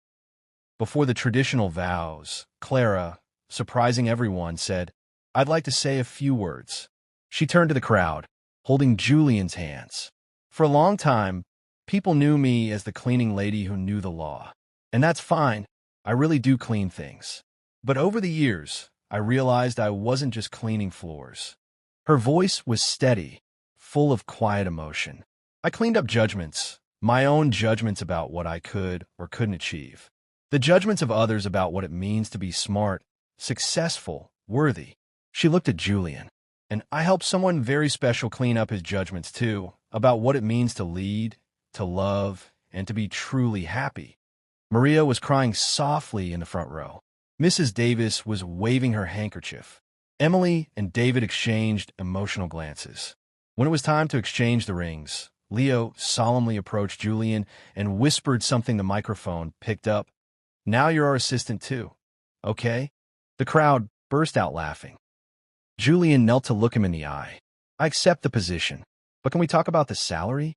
Before the traditional vows, Clara, surprising everyone, said, "I'd like to say a few words." She turned to the crowd, holding Julian's hands. For a long time, people knew me as the cleaning lady who knew the law. And that's fine. I really do clean things. But over the years, I realized I wasn't just cleaning floors. Her voice was steady, full of quiet emotion. I cleaned up judgments, my own judgments about what I could or couldn't achieve. The judgments of others about what it means to be smart, successful, worthy. She looked at Julian. And I helped someone very special clean up his judgments too, about what it means to lead, to love, and to be truly happy. Maria was crying softly in the front row. Mrs. Davis was waving her handkerchief. Emily and David exchanged emotional glances. When it was time to exchange the rings, Leo solemnly approached Julian and whispered something the microphone picked up. "Now you're our assistant too, okay?" The crowd burst out laughing. Julian knelt to look him in the eye. "I accept the position, but can we talk about the salary?"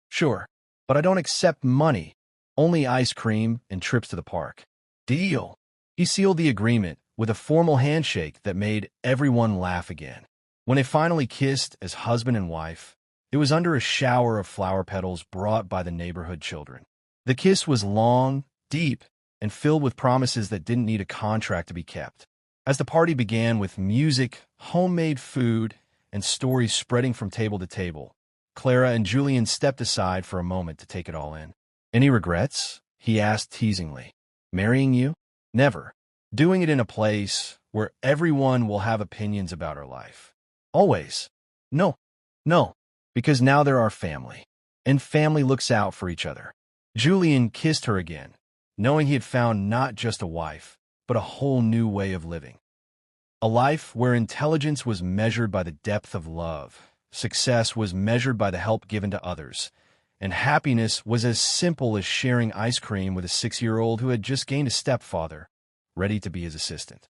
"Sure, but I don't accept money. Only ice cream and trips to the park." "Deal." He sealed the agreement with a formal handshake that made everyone laugh again. When they finally kissed as husband and wife, it was under a shower of flower petals brought by the neighborhood children. The kiss was long, deep, and filled with promises that didn't need a contract to be kept. As the party began with music, homemade food, and stories spreading from table to table, Clara and Julian stepped aside for a moment to take it all in. "Any regrets?" he asked teasingly. "Marrying you? Never. Doing it in a place where everyone will have opinions about our life? Always. No, no, because now they're our family, and family looks out for each other." Julian kissed her again, knowing he had found not just a wife, but a whole new way of living. A life where intelligence was measured by the depth of love, success was measured by the help given to others, and happiness was as simple as sharing ice cream with a 6-year-old who had just gained a stepfather, ready to be his assistant.